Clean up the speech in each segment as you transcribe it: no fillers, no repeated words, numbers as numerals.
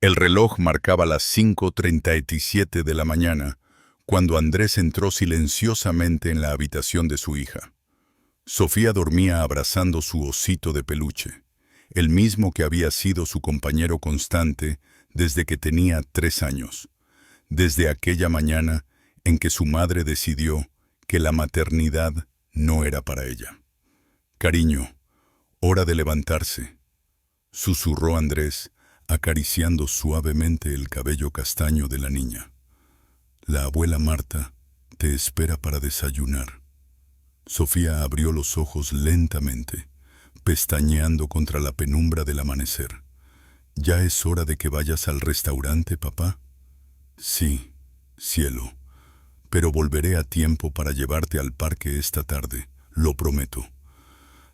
El reloj marcaba las 5:37 de la mañana, cuando Andrés entró silenciosamente en la habitación de su hija. Sofía dormía abrazando su osito de peluche, el mismo que había sido su compañero constante desde que tenía 3 años, desde aquella mañana en que su madre decidió que la maternidad no era para ella. «Cariño, hora de levantarse», susurró Andrés, acariciando suavemente el cabello castaño de la niña. «La abuela Marta te espera para desayunar». Sofía abrió los ojos lentamente, pestañeando contra la penumbra del amanecer. «¿Ya es hora de que vayas al restaurante, papá?» «Sí, cielo, pero volveré a tiempo para llevarte al parque esta tarde, lo prometo».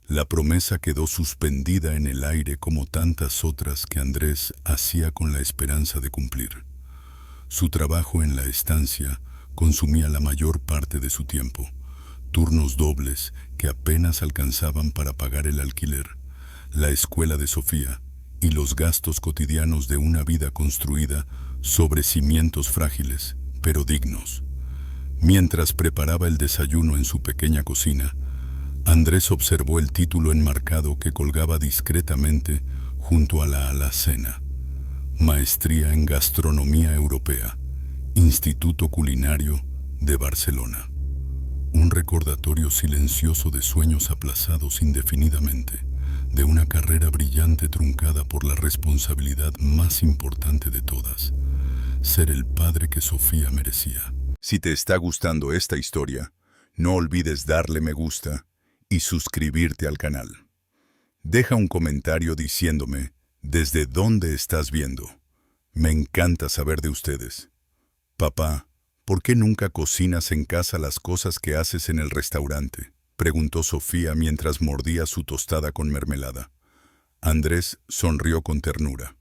La promesa quedó suspendida en el aire como tantas otras que Andrés hacía con la esperanza de cumplir. Su trabajo en la estancia consumía la mayor parte de su tiempo, turnos dobles que apenas alcanzaban para pagar el alquiler, la escuela de Sofía y los gastos cotidianos de una vida construida sobre cimientos frágiles, pero dignos. Mientras preparaba el desayuno en su pequeña cocina, Andrés observó el título enmarcado que colgaba discretamente junto a la alacena: Maestría en Gastronomía Europea, Instituto Culinario de Barcelona. Un recordatorio silencioso de sueños aplazados indefinidamente, de una carrera brillante truncada por la responsabilidad más importante de todas: ser el padre que Sofía merecía. Si te está gustando esta historia, no olvides darle me gusta y suscribirte al canal. Deja un comentario diciéndome desde dónde estás viendo. Me encanta saber de ustedes. «Papá, ¿por qué nunca cocinas en casa las cosas que haces en el restaurante?», preguntó Sofía mientras mordía su tostada con mermelada. Andrés sonrió con ternura.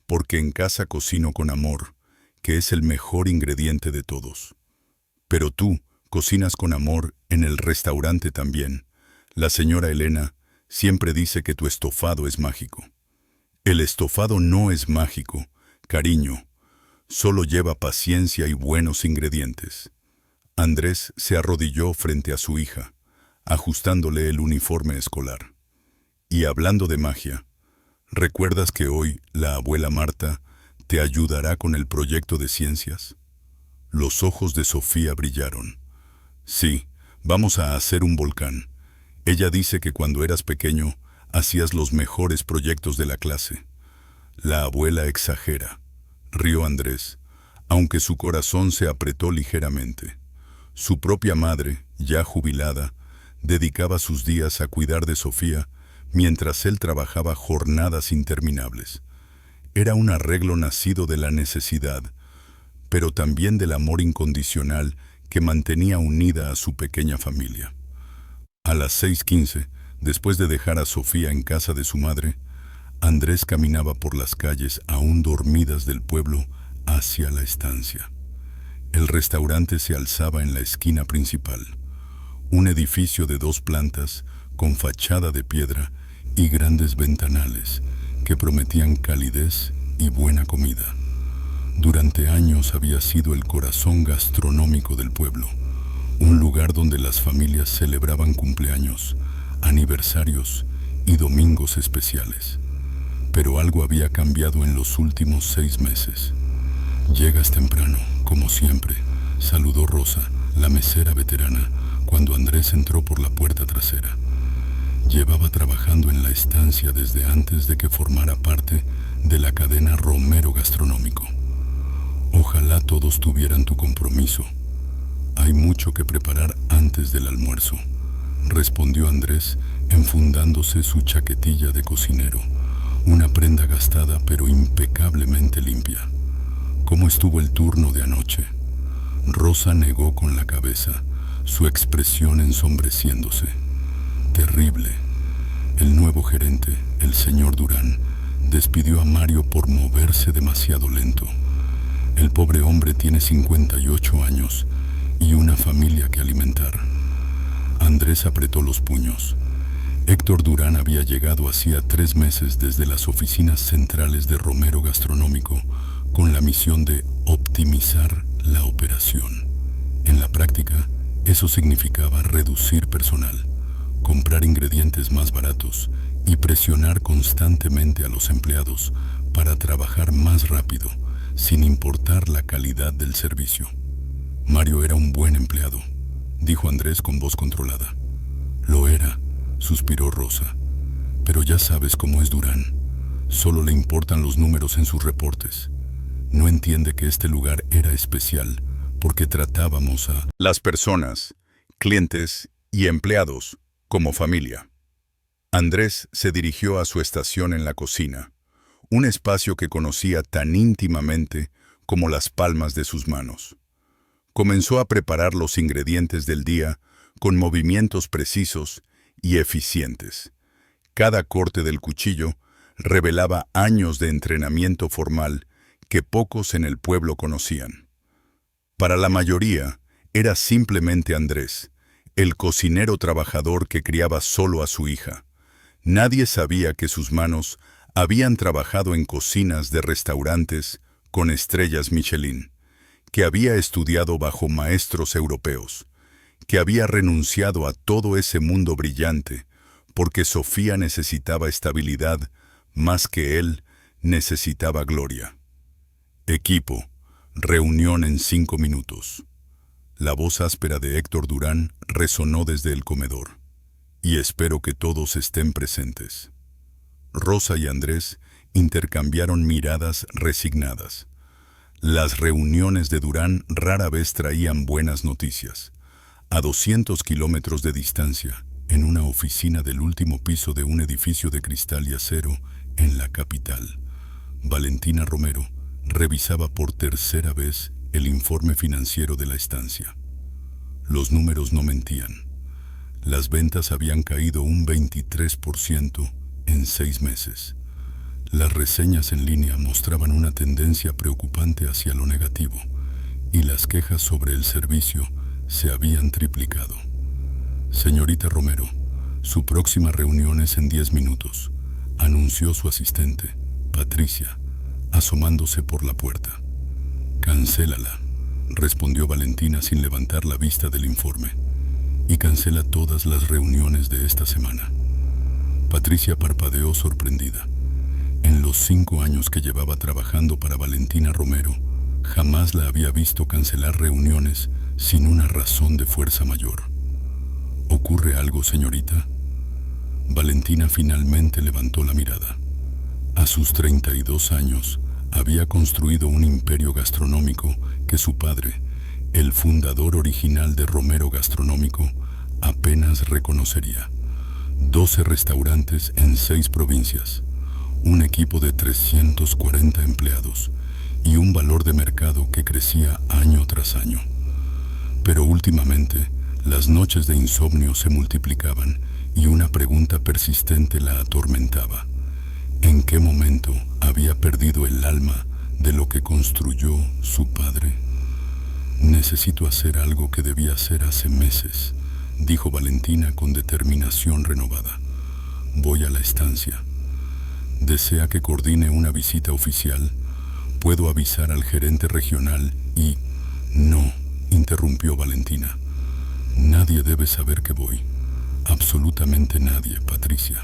«Porque en casa cocino con amor, que es el mejor ingrediente de todos». «Pero tú cocinas con amor en el restaurante también. La señora Elena siempre dice que tu estofado es mágico». «El estofado no es mágico, cariño. Solo lleva paciencia y buenos ingredientes». Andrés se arrodilló frente a su hija, ajustándole el uniforme escolar. «Y hablando de magia, ¿recuerdas que hoy la abuela Marta te ayudará con el proyecto de ciencias?». Los ojos de Sofía brillaron. «Sí, vamos a hacer un volcán. Ella dice que cuando eras pequeño hacías los mejores proyectos de la clase». «La abuela exagera», rió Andrés, aunque su corazón se apretó ligeramente. Su propia madre, ya jubilada, dedicaba sus días a cuidar de Sofía mientras él trabajaba jornadas interminables. Era un arreglo nacido de la necesidad, pero también del amor incondicional que mantenía unida a su pequeña familia. A las 6:15, después de dejar a Sofía en casa de su madre, Andrés caminaba por las calles aún dormidas del pueblo hacia la estancia. El restaurante se alzaba en la esquina principal, un edificio de 2 plantas con fachada de piedra y grandes ventanales que prometían calidez y buena comida. Durante años había sido el corazón gastronómico del pueblo, un lugar donde las familias celebraban cumpleaños, aniversarios y domingos especiales. Pero algo había cambiado en los últimos 6 meses. «Llegas temprano, como siempre», saludó Rosa, la mesera veterana, cuando Andrés entró por la puerta trasera. Llevaba trabajando en la estancia desde antes de que formara parte de la cadena Romero Gastronómico. «Ojalá todos tuvieran tu compromiso. Hay mucho que preparar antes del almuerzo», respondió Andrés, enfundándose su chaquetilla de cocinero, una prenda gastada pero impecablemente limpia. «¿Cómo estuvo el turno de anoche?». Rosa negó con la cabeza, su expresión ensombreciéndose. «Terrible. El nuevo gerente, el señor Durán, despidió a Mario por moverse demasiado lento. El pobre hombre tiene 58 años y una familia que alimentar». Andrés apretó los puños. Héctor Durán había llegado hacía 3 meses desde las oficinas centrales de Romero Gastronómico con la misión de optimizar la operación. En la práctica, eso significaba reducir personal, comprar ingredientes más baratos y presionar constantemente a los empleados para trabajar más rápido, sin importar la calidad del servicio. Mario era un buen empleado, dijo Andrés con voz controlada. Lo era, suspiró Rosa. Pero ya sabes cómo es Durán. Solo le importan los números en sus reportes. No entiende que este lugar era especial porque tratábamos a las personas, clientes y empleados como familia. Andrés se dirigió a su estación en la cocina, un espacio que conocía tan íntimamente como las palmas de sus manos. Comenzó a preparar los ingredientes del día con movimientos precisos y eficientes. Cada corte del cuchillo revelaba años de entrenamiento formal que pocos en el pueblo conocían. Para la mayoría, era simplemente Andrés, el cocinero trabajador que criaba solo a su hija. Nadie sabía que sus manos habían trabajado en cocinas de restaurantes con estrellas Michelin, que había estudiado bajo maestros europeos, que había renunciado a todo ese mundo brillante, porque Sofía necesitaba estabilidad más que él necesitaba gloria. Equipo, reunión en 5 minutos. La voz áspera de Héctor Durán resonó desde el comedor. Y espero que todos estén presentes. Rosa y Andrés intercambiaron miradas resignadas. Las reuniones de Durán rara vez traían buenas noticias. A 200 kilómetros de distancia, en una oficina del último piso de un edificio de cristal y acero en la capital, Valentina Romero revisaba por tercera vez el informe financiero de la estancia. Los números no mentían. Las ventas habían caído un 23% en 6 meses. Las reseñas en línea mostraban una tendencia preocupante hacia lo negativo, y las quejas sobre el servicio se habían triplicado. Señorita Romero, su próxima reunión es en 10 minutos, anunció su asistente, Patricia, asomándose por la puerta. Cancélala, respondió Valentina sin levantar la vista del informe, y cancela todas las reuniones de esta semana. Patricia parpadeó sorprendida. En los 5 años que llevaba trabajando para Valentina Romero, jamás la había visto cancelar reuniones sin una razón de fuerza mayor. ¿Ocurre algo, señorita? Valentina finalmente levantó la mirada. A sus 32 años, había construido un imperio gastronómico que su padre, el fundador original de Romero Gastronómico, apenas reconocería. 12 restaurantes en 6 provincias, un equipo de 340 empleados y un valor de mercado que crecía año tras año. Pero últimamente, las noches de insomnio se multiplicaban y una pregunta persistente la atormentaba. ¿En qué momento había perdido el alma de lo que construyó su padre? Necesito hacer algo que debía hacer hace meses, dijo Valentina con determinación renovada. Voy a la estancia. ¿Desea que coordine una visita oficial? Puedo avisar al gerente regional y... No, interrumpió Valentina. Nadie debe saber que voy. Absolutamente nadie, Patricia.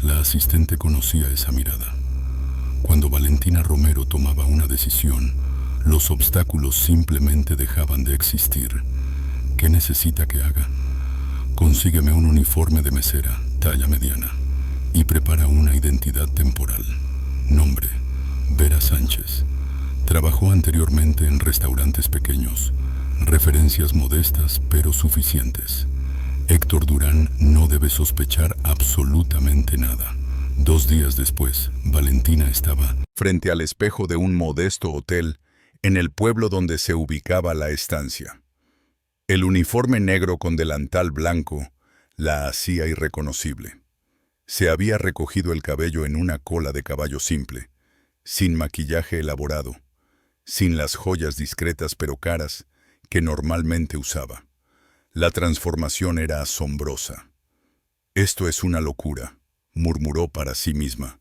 La asistente conocía esa mirada. Cuando Valentina Romero tomaba una decisión, los obstáculos simplemente dejaban de existir. ¿Qué necesita que haga? Consígueme un uniforme de mesera, talla mediana, y prepara una identidad temporal. Nombre: Vera Sánchez. Trabajó anteriormente en restaurantes pequeños. Referencias modestas pero suficientes. Héctor Durán no debe sospechar absolutamente nada. 2 días después, Valentina estaba frente al espejo de un modesto hotel en el pueblo donde se ubicaba la estancia. El uniforme negro con delantal blanco la hacía irreconocible. Se había recogido el cabello en una cola de caballo simple, sin maquillaje elaborado, sin las joyas discretas pero caras que normalmente usaba. La transformación era asombrosa. Esto es una locura, murmuró para sí misma,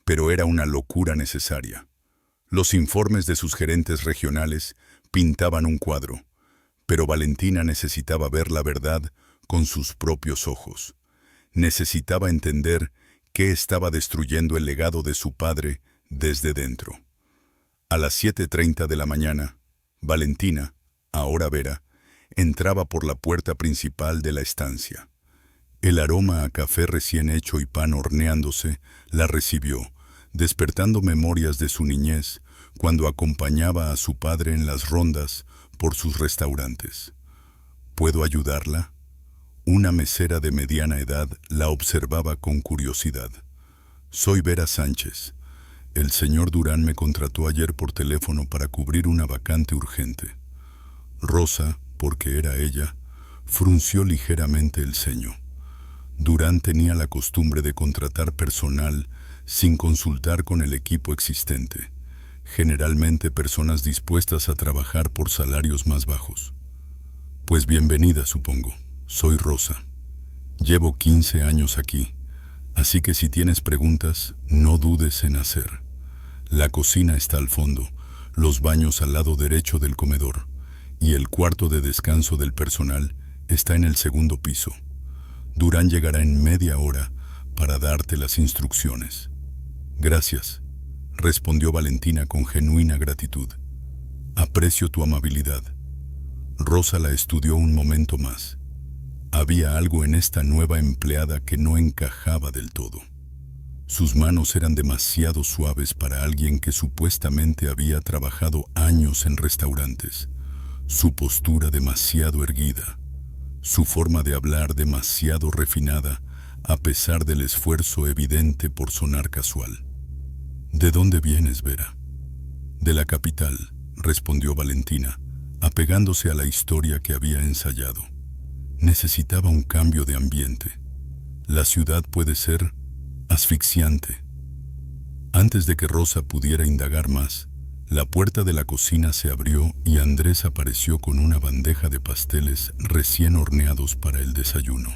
pero era una locura necesaria. Los informes de sus gerentes regionales pintaban un cuadro, pero Valentina necesitaba ver la verdad con sus propios ojos. Necesitaba entender qué estaba destruyendo el legado de su padre desde dentro. A las 7:30 de la mañana, Valentina, ahora Vera, entraba por la puerta principal de la estancia. El aroma a café recién hecho y pan horneándose la recibió, despertando memorias de su niñez cuando acompañaba a su padre en las rondas por sus restaurantes. ¿Puedo ayudarla? Una mesera de mediana edad la observaba con curiosidad. Soy Vera Sánchez. El señor Durán me contrató ayer por teléfono para cubrir una vacante urgente. Rosa, porque era ella, frunció ligeramente el ceño. Durán tenía la costumbre de contratar personal sin consultar con el equipo existente, generalmente personas dispuestas a trabajar por salarios más bajos. Pues bienvenida, supongo. Soy Rosa. Llevo 15 años aquí, así que si tienes preguntas, no dudes en hacer. La cocina está al fondo, los baños al lado derecho del comedor, y el cuarto de descanso del personal está en el segundo piso. Durán llegará en media hora para darte las instrucciones. Gracias, respondió Valentina con genuina gratitud. Aprecio tu amabilidad. Rosa la estudió un momento más. Había algo en esta nueva empleada que no encajaba del todo. Sus manos eran demasiado suaves para alguien que supuestamente había trabajado años en restaurantes. Su postura demasiado erguida. Su forma de hablar demasiado refinada, a pesar del esfuerzo evidente por sonar casual. ¿De dónde vienes, Vera? De la capital, respondió Valentina, apegándose a la historia que había ensayado. Necesitaba un cambio de ambiente. La ciudad puede ser asfixiante. Antes de que Rosa pudiera indagar más, la puerta de la cocina se abrió y Andrés apareció con una bandeja de pasteles recién horneados para el desayuno.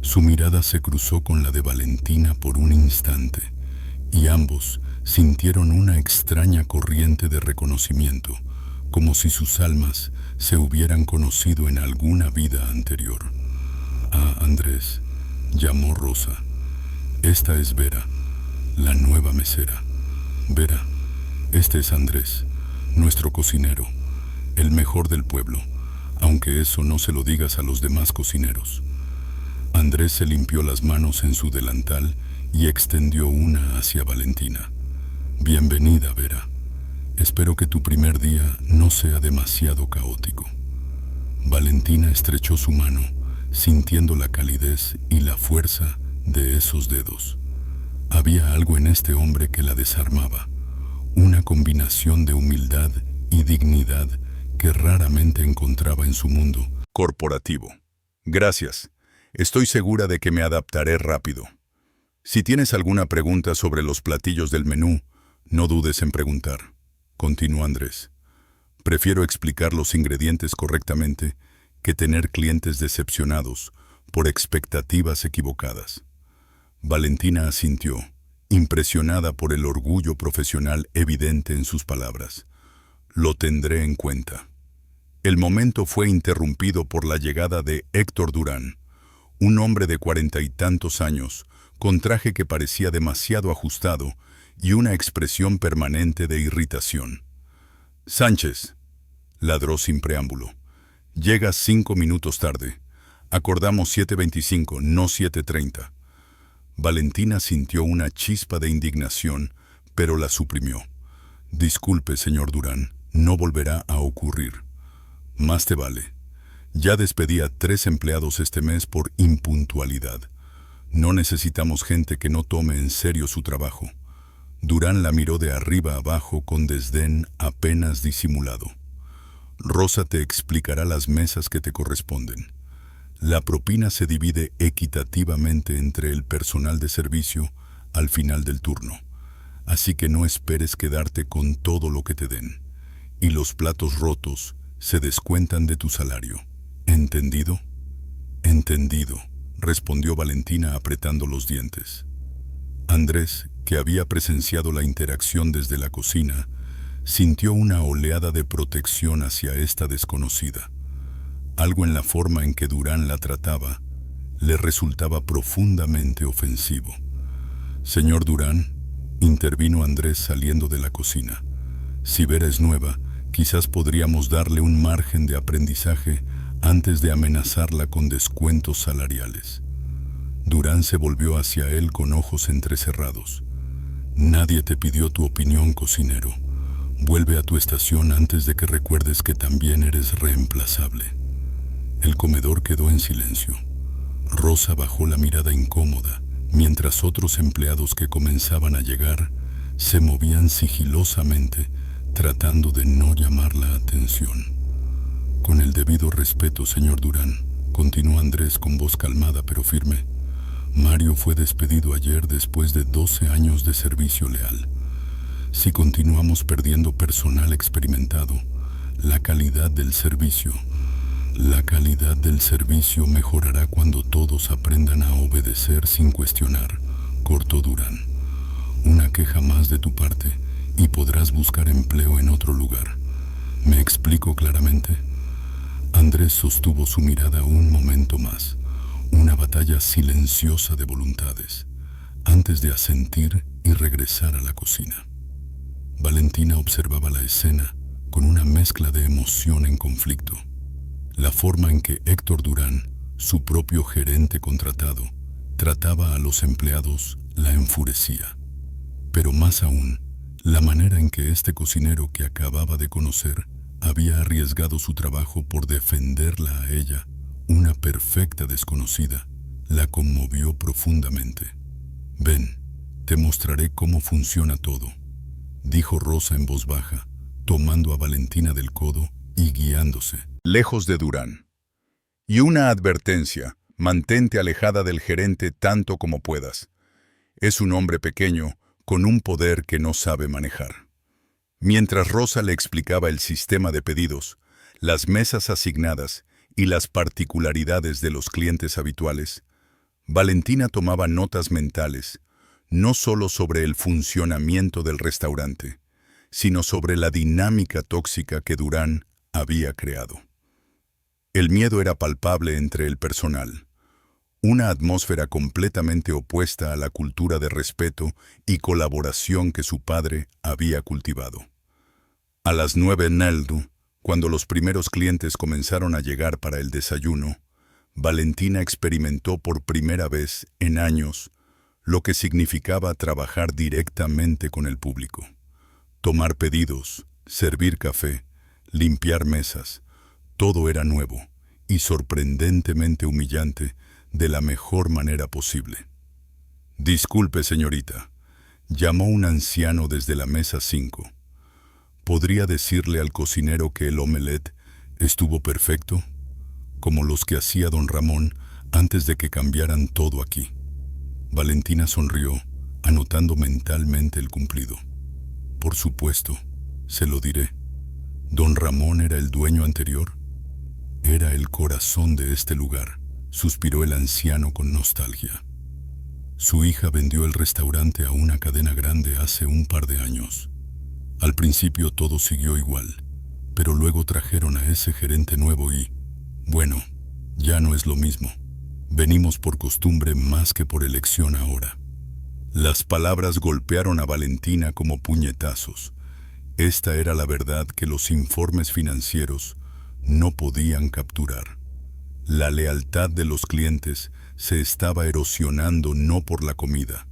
Su mirada se cruzó con la de Valentina por un instante, y ambos sintieron una extraña corriente de reconocimiento, como si sus almas se hubieran conocido en alguna vida anterior. «Ah, Andrés», llamó Rosa. «Esta es Vera, la nueva mesera. Vera, este es Andrés, nuestro cocinero, el mejor del pueblo, aunque eso no se lo digas a los demás cocineros». Andrés se limpió las manos en su delantal y extendió una hacia Valentina. «Bienvenida, Vera. Espero que tu primer día no sea demasiado caótico». Valentina estrechó su mano, sintiendo la calidez y la fuerza de esos dedos. Había algo en este hombre que la desarmaba, una combinación de humildad y dignidad que raramente encontraba en su mundo corporativo. Gracias. Estoy segura de que me adaptaré rápido. Si tienes alguna pregunta sobre los platillos del menú, no dudes en preguntar, continuó Andrés. Prefiero explicar los ingredientes correctamente que tener clientes decepcionados por expectativas equivocadas. Valentina asintió, impresionada por el orgullo profesional evidente en sus palabras. Lo tendré en cuenta. El momento fue interrumpido por la llegada de Héctor Durán, un hombre de 40 y tantos años, con traje que parecía demasiado ajustado y una expresión permanente de irritación. «Sánchez», ladró sin preámbulo, «llegas 5 minutos tarde. Acordamos 7:25, no 7:30. Valentina sintió una chispa de indignación, pero la suprimió. «Disculpe, señor Durán, no volverá a ocurrir». «Más te vale. Ya despedí a 3 empleados este mes por impuntualidad. No necesitamos gente que no tome en serio su trabajo». Durán la miró de arriba abajo con desdén apenas disimulado. «Rosa te explicará las mesas que te corresponden. La propina se divide equitativamente entre el personal de servicio al final del turno, así que no esperes quedarte con todo lo que te den. Y los platos rotos se descuentan de tu salario. ¿Entendido?» «Entendido», respondió Valentina apretando los dientes. Andrés, que había presenciado la interacción desde la cocina, sintió una oleada de protección hacia esta desconocida. Algo en la forma en que Durán la trataba le resultaba profundamente ofensivo. «Señor Durán», intervino Andrés saliendo de la cocina, «si Vera es nueva, quizás podríamos darle un margen de aprendizaje antes de amenazarla con descuentos salariales». Durán se volvió hacia él con ojos entrecerrados. «Nadie te pidió tu opinión, cocinero. Vuelve a tu estación antes de que recuerdes que también eres reemplazable». El comedor quedó en silencio. Rosa bajó la mirada incómoda, mientras otros empleados que comenzaban a llegar se movían sigilosamente, tratando de no llamar la atención. «Con el debido respeto, señor Durán», continuó Andrés con voz calmada pero firme, «Mario fue despedido ayer después de 12 años de servicio leal. Si continuamos perdiendo personal experimentado, la calidad del servicio mejorará cuando todos aprendan a obedecer sin cuestionar», cortó Durán. «Una queja más de tu parte y podrás buscar empleo en otro lugar. ¿Me explico claramente?» Andrés sostuvo su mirada un momento más, una batalla silenciosa de voluntades, antes de asentir y regresar a la cocina. Valentina observaba la escena con una mezcla de emoción en conflicto. La forma en que Héctor Durán, su propio gerente contratado, trataba a los empleados la enfurecía. Pero más aún, la manera en que este cocinero que acababa de conocer había arriesgado su trabajo por defenderla a ella, una perfecta desconocida, la conmovió profundamente. «Ven, te mostraré cómo funciona todo», dijo Rosa en voz baja, tomando a Valentina del codo y guiándose lejos de Durán. Y una advertencia: mantente alejada del gerente tanto como puedas. Es un hombre pequeño, con un poder que no sabe manejar. Mientras Rosa le explicaba el sistema de pedidos, las mesas asignadas y las particularidades de los clientes habituales, Valentina tomaba notas mentales, no solo sobre el funcionamiento del restaurante, sino sobre la dinámica tóxica que Durán había creado. El miedo era palpable entre el personal, una atmósfera completamente opuesta a la cultura de respeto y colaboración que su padre había cultivado. A las 9:00, cuando los primeros clientes comenzaron a llegar para el desayuno, Valentina experimentó por primera vez en años lo que significaba trabajar directamente con el público. Tomar pedidos, servir café, limpiar mesas, todo era nuevo y sorprendentemente humillante de la mejor manera posible. «Disculpe, señorita», llamó un anciano desde la mesa 5. «¿Podría decirle al cocinero que el omelette estuvo perfecto, como los que hacía don Ramón antes de que cambiaran todo aquí?» Valentina sonrió, anotando mentalmente el cumplido. «Por supuesto, se lo diré. ¿Don Ramón era el dueño anterior?» «Era el corazón de este lugar», suspiró el anciano con nostalgia. «Su hija vendió el restaurante a una cadena grande hace un par de años. Al principio todo siguió igual, pero luego trajeron a ese gerente nuevo y, bueno, ya no es lo mismo. Venimos por costumbre más que por elección ahora». Las palabras golpearon a Valentina como puñetazos. Esta era la verdad que los informes financieros no podían capturar. La lealtad de los clientes se estaba erosionando no por la comida,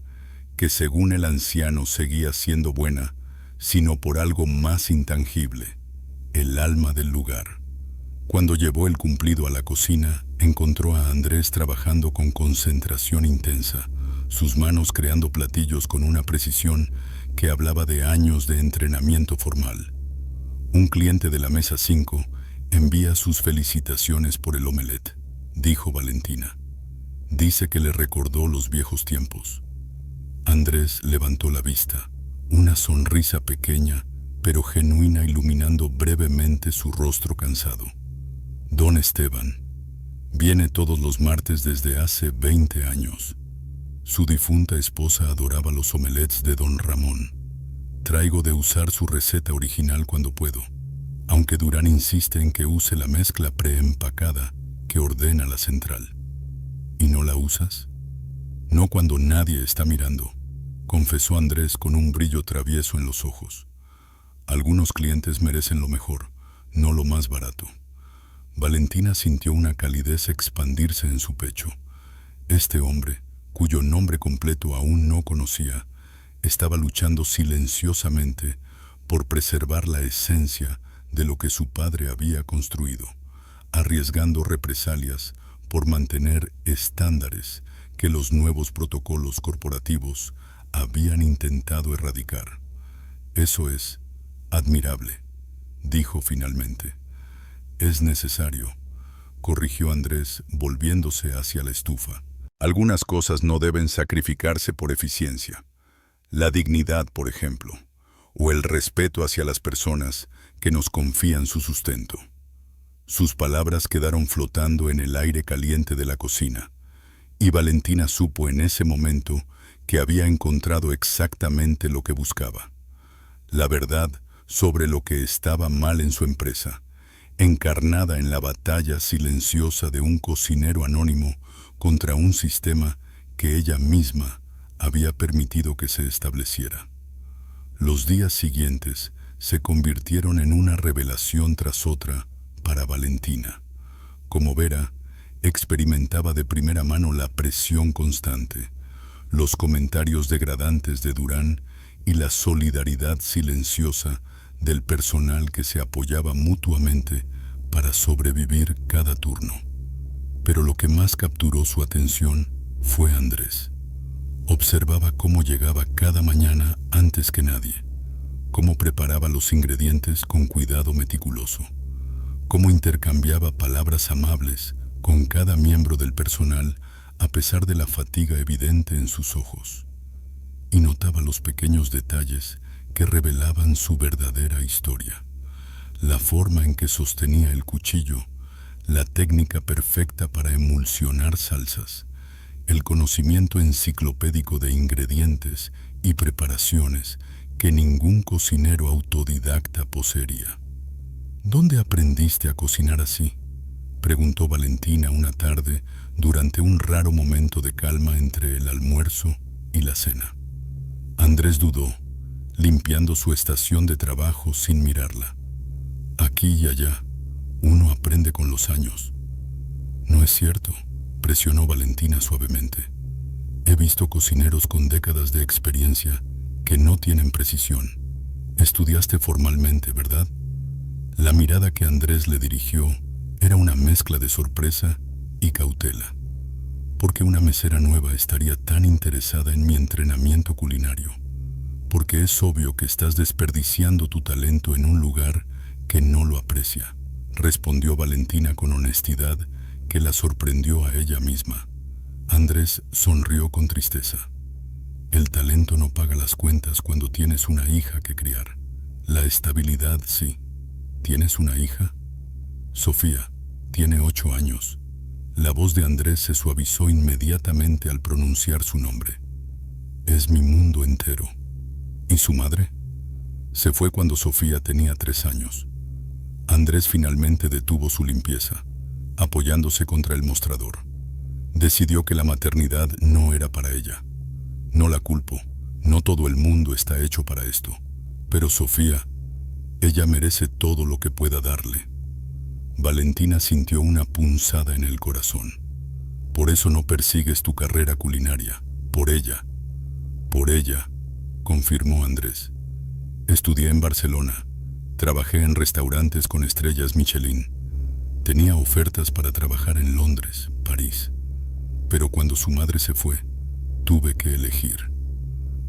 que según el anciano seguía siendo buena, sino por algo más intangible, el alma del lugar. Cuando llevó el cumplido a la cocina, encontró a Andrés trabajando con concentración intensa, sus manos creando platillos con una precisión que hablaba de años de entrenamiento formal. «Un cliente de la mesa 5 envía sus felicitaciones por el omelette», dijo Valentina. «Dice que le recordó los viejos tiempos». Andrés levantó la vista, una sonrisa pequeña pero genuina iluminando brevemente su rostro cansado. «Don Esteban. Viene todos los martes desde hace 20 años. Su difunta esposa adoraba los omelettes de don Ramón. Traigo de usar su receta original cuando puedo, aunque Durán insiste en que use la mezcla preempacada que ordena la central. ¿Y no la usas? No cuando nadie está mirando, confesó Andrés con un brillo travieso en los ojos. Algunos clientes merecen lo mejor, no lo más barato. Valentina sintió una calidez expandirse en su pecho. Este hombre, cuyo nombre completo aún no conocía, estaba luchando silenciosamente por preservar la esencia de lo que su padre había construido, arriesgando represalias por mantener estándares que los nuevos protocolos corporativos habían intentado erradicar. Eso es admirable, dijo finalmente. Es necesario, corrigió Andrés, volviéndose hacia la estufa. Algunas cosas no deben sacrificarse por eficiencia. La dignidad, por ejemplo, o el respeto hacia las personas que nos confían su sustento. Sus palabras quedaron flotando en el aire caliente de la cocina, y Valentina supo en ese momento que había encontrado exactamente lo que buscaba. La verdad sobre lo que estaba mal en su empresa, encarnada en la batalla silenciosa de un cocinero anónimo contra un sistema que ella misma había permitido que se estableciera. Los días siguientes se convirtieron en una revelación tras otra para Valentina. Como Vera, experimentaba de primera mano la presión constante, los comentarios degradantes de Durán y la solidaridad silenciosa del personal que se apoyaba mutuamente para sobrevivir cada turno. Pero lo que más capturó su atención fue Andrés. Observaba cómo llegaba cada mañana antes que nadie, cómo preparaba los ingredientes con cuidado meticuloso, cómo intercambiaba palabras amables con cada miembro del personal a pesar de la fatiga evidente en sus ojos. Y notaba los pequeños detalles que revelaban su verdadera historia. La forma en que sostenía el cuchillo, la técnica perfecta para emulsionar salsas, el conocimiento enciclopédico de ingredientes y preparaciones que ningún cocinero autodidacta poseería. ¿Dónde aprendiste a cocinar así?, preguntó Valentina una tarde durante un raro momento de calma entre el almuerzo y la cena. Andrés dudó, limpiando su estación de trabajo sin mirarla. Aquí y allá, uno aprende con los años. No es cierto, presionó Valentina suavemente. He visto cocineros con décadas de experiencia que no tienen precisión. Estudiaste formalmente, ¿verdad? La mirada que Andrés le dirigió era una mezcla de sorpresa y cautela. ¿Por qué una mesera nueva estaría tan interesada en mi entrenamiento culinario? Porque es obvio que estás desperdiciando tu talento en un lugar que no lo aprecia, respondió Valentina con honestidad que la sorprendió a ella misma. Andrés sonrió con tristeza. El talento no paga las cuentas cuando tienes una hija que criar. La estabilidad sí. ¿Tienes una hija? Sofía, tiene 8 años. La voz de Andrés se suavizó inmediatamente al pronunciar su nombre. Es mi mundo entero. ¿Y su madre? Se fue cuando Sofía tenía 3 años. Andrés finalmente detuvo su limpieza, apoyándose contra el mostrador. Decidió que la maternidad no era para ella. No la culpo, no todo el mundo está hecho para esto. Pero Sofía, ella merece todo lo que pueda darle. Valentina sintió una punzada en el corazón. Por eso no persigues tu carrera culinaria, por ella. Por ella, confirmó Andrés. Estudié en Barcelona, trabajé en restaurantes con estrellas Michelin. Tenía ofertas para trabajar en Londres, París. Pero cuando su madre se fue, tuve que elegir.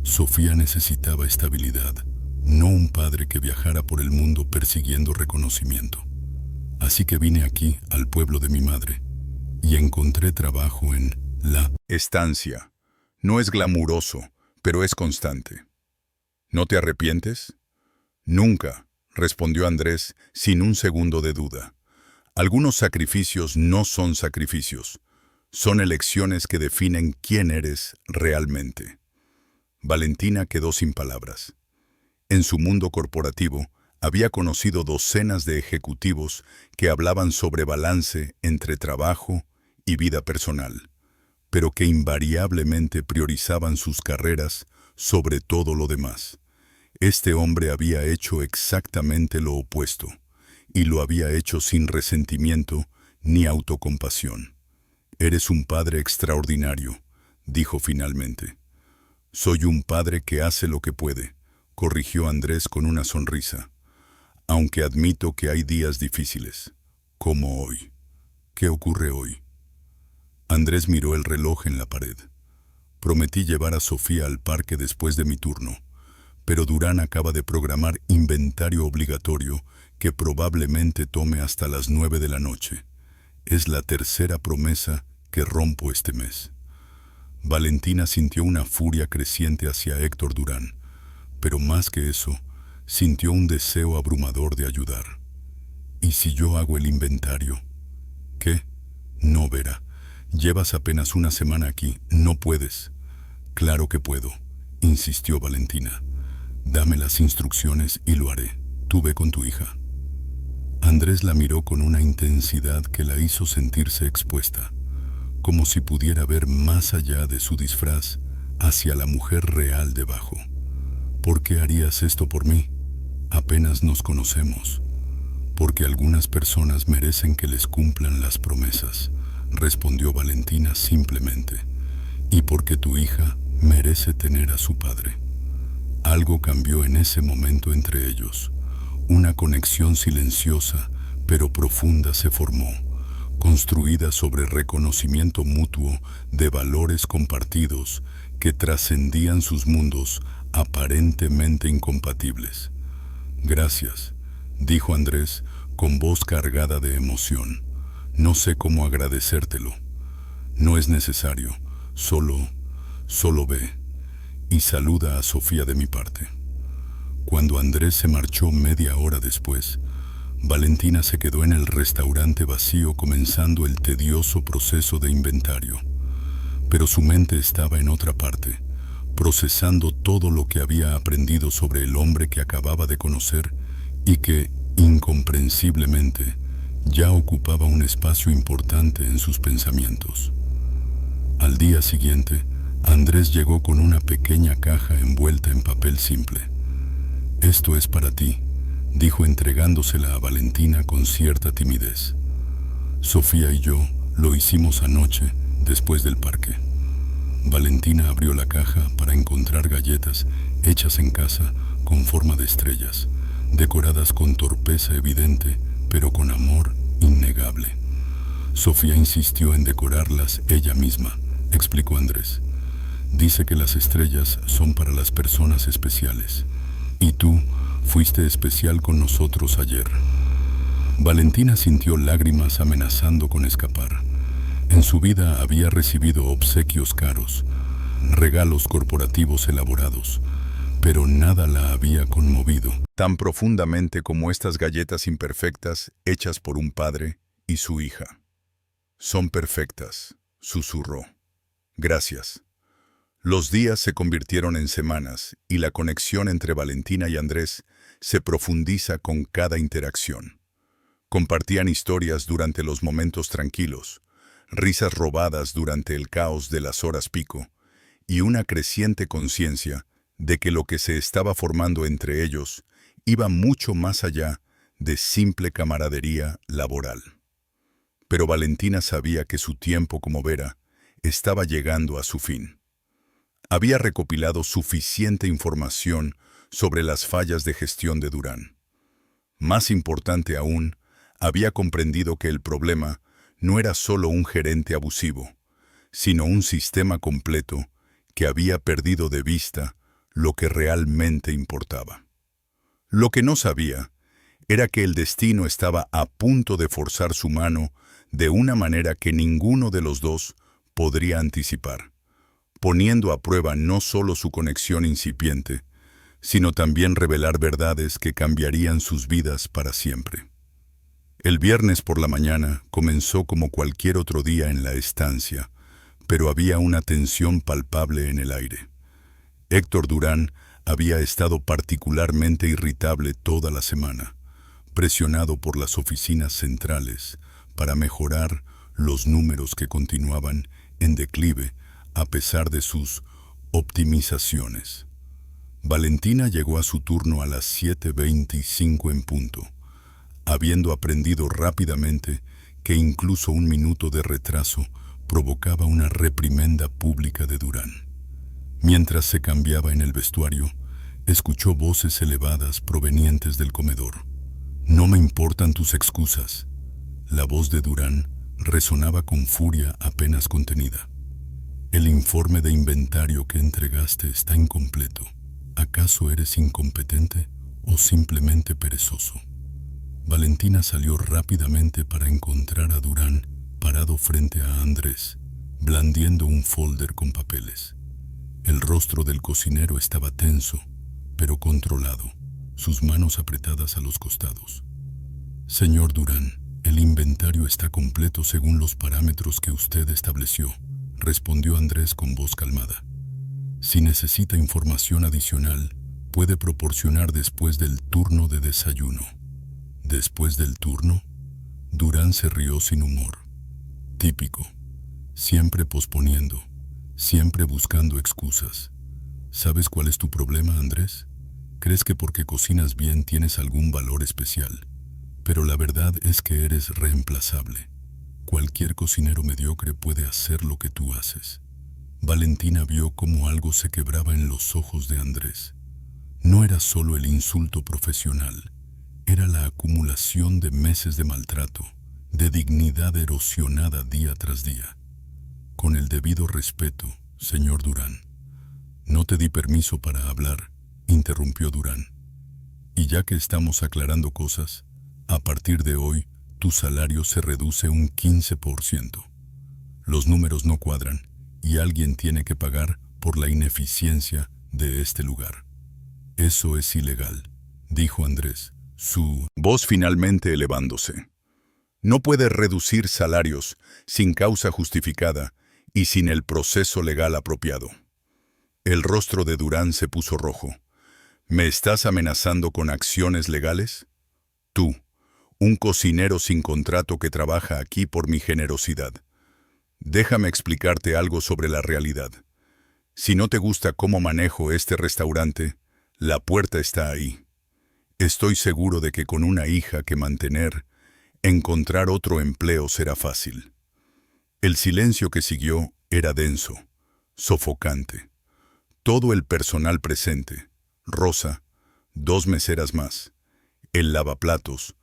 Sofía necesitaba estabilidad, no un padre que viajara por el mundo persiguiendo reconocimiento. Así que vine aquí, al pueblo de mi madre, y encontré trabajo en La Estancia. No es glamuroso, pero es constante. ¿No te arrepientes? Nunca, respondió Andrés sin un segundo de duda. Algunos sacrificios no son sacrificios, son elecciones que definen quién eres realmente. Valentina quedó sin palabras. En su mundo corporativo, había conocido docenas de ejecutivos que hablaban sobre balance entre trabajo y vida personal, pero que invariablemente priorizaban sus carreras sobre todo lo demás. Este hombre había hecho exactamente lo opuesto, y lo había hecho sin resentimiento ni autocompasión. «Eres un padre extraordinario», dijo finalmente. «Soy un padre que hace lo que puede», corrigió Andrés con una sonrisa. «Aunque admito que hay días difíciles, como hoy». «¿Qué ocurre hoy?». Andrés miró el reloj en la pared. «Prometí llevar a Sofía al parque después de mi turno, pero Durán acaba de programar inventario obligatorio que probablemente tome hasta las 9 de la noche. Es la tercera promesa que rompo este mes». Valentina sintió una furia creciente hacia Héctor Durán, pero más que eso, sintió un deseo abrumador de ayudar. «¿Y si yo hago el inventario?». «¿Qué?». «No, Vera. Llevas apenas una semana aquí. No puedes». «Claro que puedo», insistió Valentina. «Dame las instrucciones y lo haré. Tú ve con tu hija». Andrés la miró con una intensidad que la hizo sentirse expuesta, como si pudiera ver más allá de su disfraz hacia la mujer real debajo. «¿Por qué harías esto por mí? Apenas nos conocemos». «Porque algunas personas merecen que les cumplan las promesas», respondió Valentina simplemente. «Y porque tu hija merece tener a su padre». Algo cambió en ese momento entre ellos. Una conexión silenciosa pero profunda se formó, construida sobre reconocimiento mutuo de valores compartidos que trascendían sus mundos aparentemente incompatibles. «Gracias», dijo Andrés con voz cargada de emoción. «No sé cómo agradecértelo». «No es necesario, solo ve y saluda a Sofía de mi parte». Cuando Andrés se marchó media hora después, Valentina se quedó en el restaurante vacío comenzando el tedioso proceso de inventario. Pero su mente estaba en otra parte, procesando todo lo que había aprendido sobre el hombre que acababa de conocer y que, incomprensiblemente, ya ocupaba un espacio importante en sus pensamientos. Al día siguiente, Andrés llegó con una pequeña caja envuelta en papel simple. «Esto es para ti», dijo entregándosela a Valentina con cierta timidez. «Sofía y yo lo hicimos anoche, después del parque». Valentina abrió la caja para encontrar galletas hechas en casa con forma de estrellas, decoradas con torpeza evidente, pero con amor innegable. «Sofía insistió en decorarlas ella misma», explicó Andrés. «Dice que las estrellas son para las personas especiales. Y tú fuiste especial con nosotros ayer». Valentina sintió lágrimas amenazando con escapar. En su vida había recibido obsequios caros, regalos corporativos elaborados, pero nada la había conmovido tan profundamente como estas galletas imperfectas hechas por un padre y su hija. «Son perfectas», susurró. «Gracias». Los días se convirtieron en semanas y la conexión entre Valentina y Andrés se profundiza con cada interacción. Compartían historias durante los momentos tranquilos, risas robadas durante el caos de las horas pico y una creciente conciencia de que lo que se estaba formando entre ellos iba mucho más allá de simple camaradería laboral. Pero Valentina sabía que su tiempo como Vera estaba llegando a su fin. Había recopilado suficiente información sobre las fallas de gestión de Durán. Más importante aún, había comprendido que el problema no era solo un gerente abusivo, sino un sistema completo que había perdido de vista lo que realmente importaba. Lo que no sabía era que el destino estaba a punto de forzar su mano de una manera que ninguno de los dos podría anticipar, poniendo a prueba no solo su conexión incipiente, sino también revelar verdades que cambiarían sus vidas para siempre. El viernes por la mañana comenzó como cualquier otro día en la estancia, pero había una tensión palpable en el aire. Héctor Durán Había estado particularmente irritable toda la semana, presionado por las oficinas centrales para mejorar los números que continuaban en declive a pesar de sus optimizaciones. Valentina llegó a su turno a las 7:25 en punto, habiendo aprendido rápidamente que incluso un minuto de retraso provocaba una reprimenda pública de Durán. Mientras se cambiaba en el vestuario, escuchó voces elevadas provenientes del comedor. «No me importan tus excusas». La voz de Durán resonaba con furia apenas contenida. «El informe de inventario que entregaste está incompleto. ¿Acaso eres incompetente o simplemente perezoso?» Valentina salió rápidamente para encontrar a Durán parado frente a Andrés, blandiendo un folder con papeles. El rostro del cocinero estaba tenso, pero controlado, sus manos apretadas a los costados. «Señor Durán, el inventario está completo según los parámetros que usted estableció», respondió Andrés con voz calmada. «Si necesita información adicional, puede proporcionar después del turno de desayuno». «¿Después del turno?» Durán se rió sin humor. «Típico. Siempre posponiendo, siempre buscando excusas. ¿Sabes cuál es tu problema, Andrés? Crees que porque cocinas bien tienes algún valor especial, pero la verdad es que eres reemplazable. Cualquier cocinero mediocre puede hacer lo que tú haces». Valentina vio cómo algo se quebraba en los ojos de Andrés. No era solo el insulto profesional, era la acumulación de meses de maltrato, de dignidad erosionada día tras día. «Con el debido respeto, señor Durán». «No te di permiso para hablar», interrumpió Durán. «Y ya que estamos aclarando cosas, a partir de hoy tu salario se reduce un 15%. Los números no cuadran y alguien tiene que pagar por la ineficiencia de este lugar». «Eso es ilegal», dijo Andrés, su voz finalmente elevándose. «No puede reducir salarios sin causa justificada y sin el proceso legal apropiado». El rostro de Durán se puso rojo. «¿Me estás amenazando con acciones legales? Tú, un cocinero sin contrato que trabaja aquí por mi generosidad. Déjame explicarte algo sobre la realidad. Si no te gusta cómo manejo este restaurante, la puerta está ahí. Estoy seguro de que con una hija que mantener, encontrar otro empleo será fácil». El silencio que siguió era denso, sofocante. Todo el personal presente, Rosa, 2 meseras más, el lavaplatos,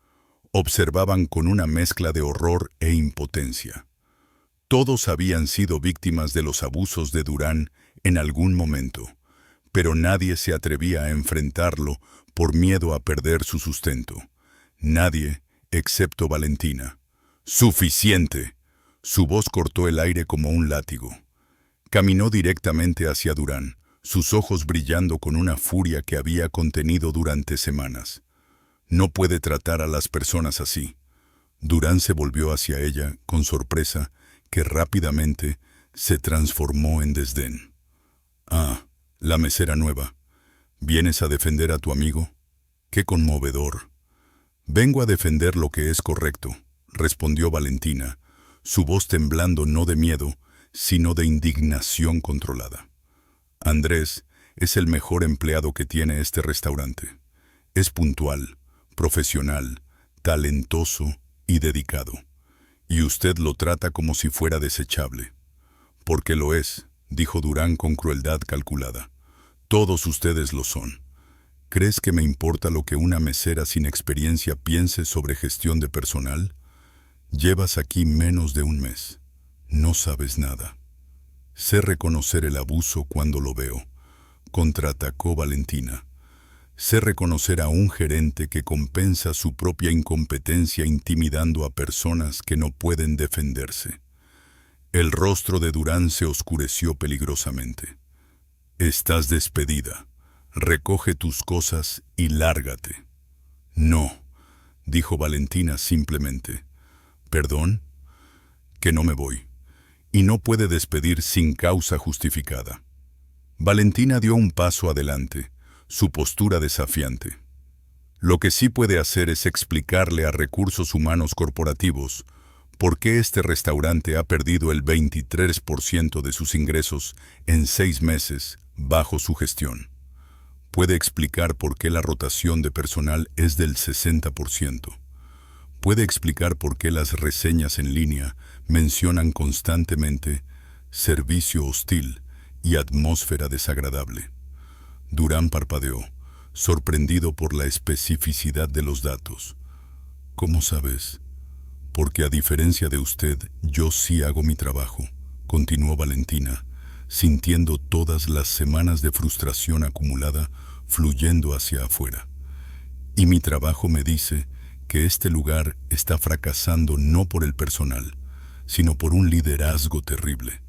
observaban con una mezcla de horror e impotencia. Todos habían sido víctimas de los abusos de Durán en algún momento, pero nadie se atrevía a enfrentarlo por miedo a perder su sustento. Nadie, excepto Valentina. «¡Suficiente!». Su voz cortó el aire como un látigo. Caminó directamente hacia Durán, sus ojos brillando con una furia que había contenido durante semanas. «No puede tratar a las personas así». Durán se volvió hacia ella con sorpresa que rápidamente se transformó en desdén. «Ah, la mesera nueva. ¿Vienes a defender a tu amigo? ¡Qué conmovedor!». «Vengo a defender lo que es correcto», respondió Valentina, su voz temblando no de miedo, sino de indignación controlada. «Andrés es el mejor empleado que tiene este restaurante. Es puntual, profesional, talentoso y dedicado. Y usted lo trata como si fuera desechable». «Porque lo es», dijo Durán con crueldad calculada. «Todos ustedes lo son. ¿Crees que me importa lo que una mesera sin experiencia piense sobre gestión de personal? Llevas aquí menos de un mes. No sabes nada». «Sé reconocer el abuso cuando lo veo», contraatacó Valentina. «Sé reconocer a un gerente que compensa su propia incompetencia intimidando a personas que no pueden defenderse». El rostro de Durán se oscureció peligrosamente. «Estás despedida. Recoge tus cosas y lárgate». «No», dijo Valentina simplemente. «¿Perdón?». «Que no me voy. Y no puede despedir sin causa justificada». Valentina dio un paso adelante, su postura desafiante. Lo que sí puede hacer es explicarle a Recursos Humanos Corporativos por qué este restaurante ha perdido el 23% de sus ingresos en 6 meses bajo su gestión. Puede explicar por qué la rotación de personal es del 60%. Puede explicar por qué las reseñas en línea mencionan constantemente servicio hostil y atmósfera desagradable. Durán parpadeó, sorprendido por la especificidad de los datos. ¿Cómo sabes? Porque a diferencia de usted, yo sí hago mi trabajo, continuó Valentina, sintiendo todas las semanas de frustración acumulada fluyendo hacia afuera. Y mi trabajo me dice que este lugar está fracasando no por el personal, sino por un liderazgo terrible.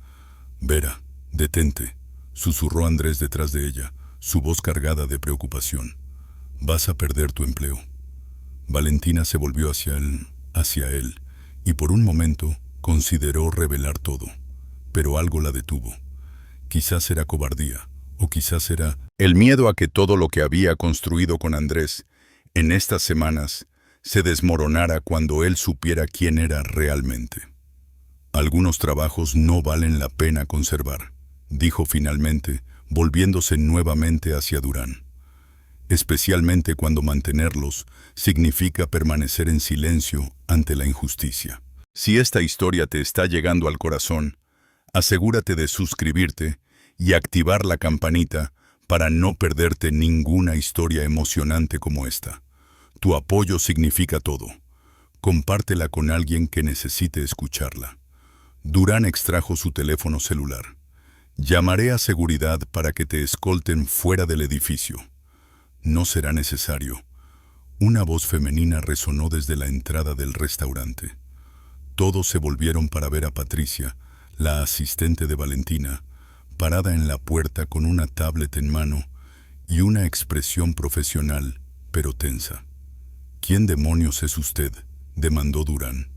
Vera, detente, susurró Andrés detrás de ella, su voz cargada de preocupación. Vas a perder tu empleo. Valentina se volvió hacia él, y por un momento consideró revelar todo, pero algo la detuvo. Quizás era cobardía, o quizás era el miedo a que todo lo que había construido con Andrés en estas semanas se desmoronara cuando él supiera quién era realmente. Algunos trabajos no valen la pena conservar, dijo finalmente, volviéndose nuevamente hacia Durán. Especialmente cuando mantenerlos significa permanecer en silencio ante la injusticia. Si esta historia te está llegando al corazón, asegúrate de suscribirte y activar la campanita para no perderte ninguna historia emocionante como esta. Tu apoyo significa todo. Compártela con alguien que necesite escucharla. Durán extrajo su teléfono celular. Llamaré a seguridad para que te escolten fuera del edificio. No será necesario. Una voz femenina resonó desde la entrada del restaurante. Todos se volvieron para ver a Patricia, la asistente de Valentina, parada en la puerta con una tablet en mano y una expresión profesional, pero tensa. ¿Quién demonios es usted?, demandó Durán.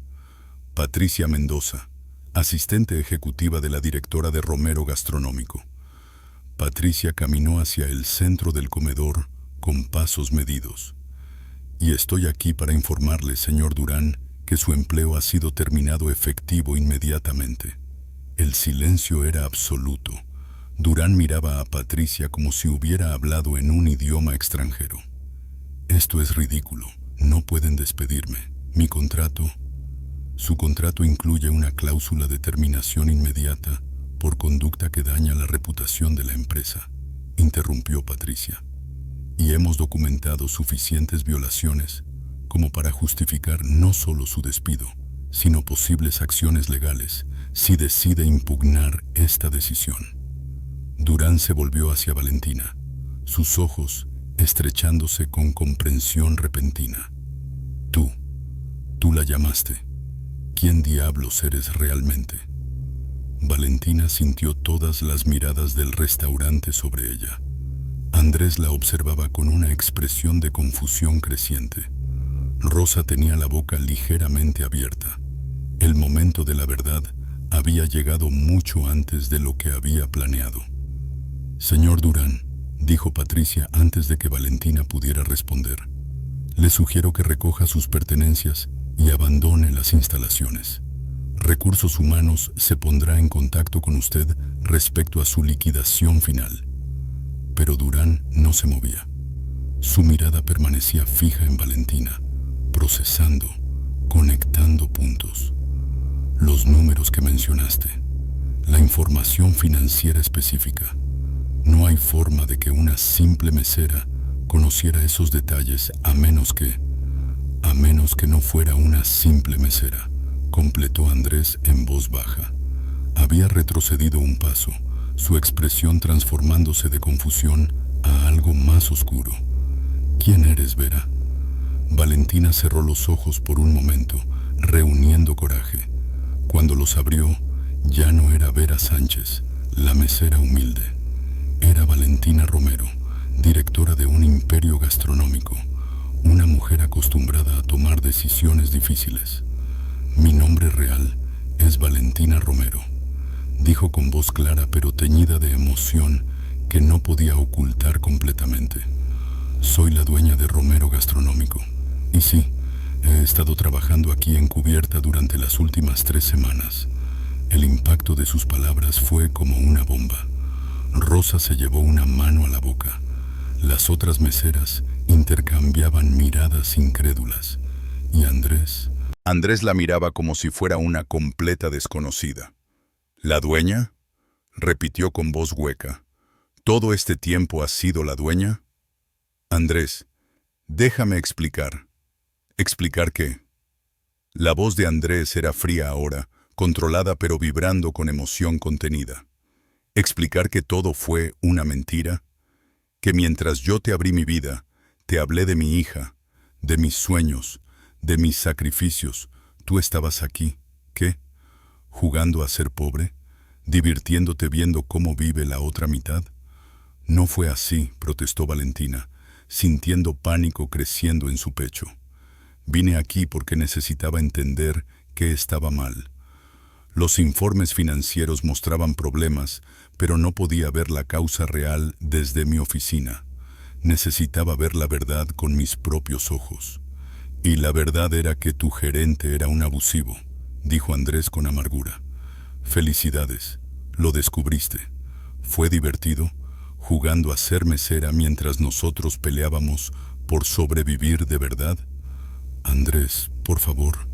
Patricia Mendoza, asistente ejecutiva de la directora de Romero Gastronómico. Patricia caminó hacia el centro del comedor con pasos medidos. Y estoy aquí para informarle, señor Durán, que su empleo ha sido terminado efectivo inmediatamente. El silencio era absoluto. Durán miraba a Patricia como si hubiera hablado en un idioma extranjero. Esto es ridículo. No pueden despedirme. Su contrato incluye una cláusula de terminación inmediata por conducta que daña la reputación de la empresa, interrumpió Patricia. Y hemos documentado suficientes violaciones como para justificar no solo su despido, sino posibles acciones legales si decide impugnar esta decisión. Durán se volvió hacia Valentina, sus ojos estrechándose con comprensión repentina. Tú la llamaste. ¿Quién diablos eres realmente? Valentina sintió todas las miradas del restaurante sobre ella. Andrés la observaba con una expresión de confusión creciente. Rosa tenía la boca ligeramente abierta. El momento de la verdad había llegado mucho antes de lo que había planeado. Señor Durán, dijo Patricia antes de que Valentina pudiera responder, le sugiero que recoja sus pertenencias y abandone las instalaciones. Recursos Humanos se pondrá en contacto con usted respecto a su liquidación final. Pero Durán no se movía. Su mirada permanecía fija en Valentina, procesando, conectando puntos. Los números que mencionaste, la información financiera específica. No hay forma de que una simple mesera conociera esos detalles a menos que no fuera una simple mesera, completó Andrés en voz baja. Había retrocedido un paso, su expresión transformándose de confusión a algo más oscuro. ¿Quién eres, Vera? Valentina cerró los ojos por un momento, reuniendo coraje. Cuando los abrió, ya no era Vera Sánchez, la mesera humilde. Era Valentina Romero, directora de un imperio gastronómico, una mujer acostumbrada a tomar decisiones difíciles. Mi nombre real es Valentina Romero, dijo con voz clara pero teñida de emoción que no podía ocultar completamente. Soy la dueña de Romero Gastronómico. Y sí, he estado trabajando aquí encubierta durante las últimas 3 semanas. El impacto de sus palabras fue como una bomba. Rosa se llevó una mano a la boca. Las otras meseras intercambiaban miradas incrédulas. Y Andrés... Andrés la miraba como si fuera una completa desconocida. ¿La dueña?, repitió con voz hueca. ¿Todo este tiempo has sido la dueña? Andrés, déjame explicar. ¿Explicar qué? La voz de Andrés era fría ahora, controlada pero vibrando con emoción contenida. ¿Explicar que todo fue una mentira? Que mientras yo te abrí mi vida, te hablé de mi hija, de mis sueños, de mis sacrificios, tú estabas aquí, ¿qué? ¿Jugando a ser pobre? ¿Divirtiéndote viendo cómo vive la otra mitad? No fue así, protestó Valentina, sintiendo pánico creciendo en su pecho. Vine aquí porque necesitaba entender qué estaba mal. Los informes financieros mostraban problemas, pero no podía ver la causa real desde mi oficina. Necesitaba ver la verdad con mis propios ojos. Y la verdad era que tu gerente era un abusivo, dijo Andrés con amargura. Felicidades, lo descubriste. ¿Fue divertido? Jugando a ser mesera mientras nosotros peleábamos por sobrevivir de verdad. Andrés, por favor.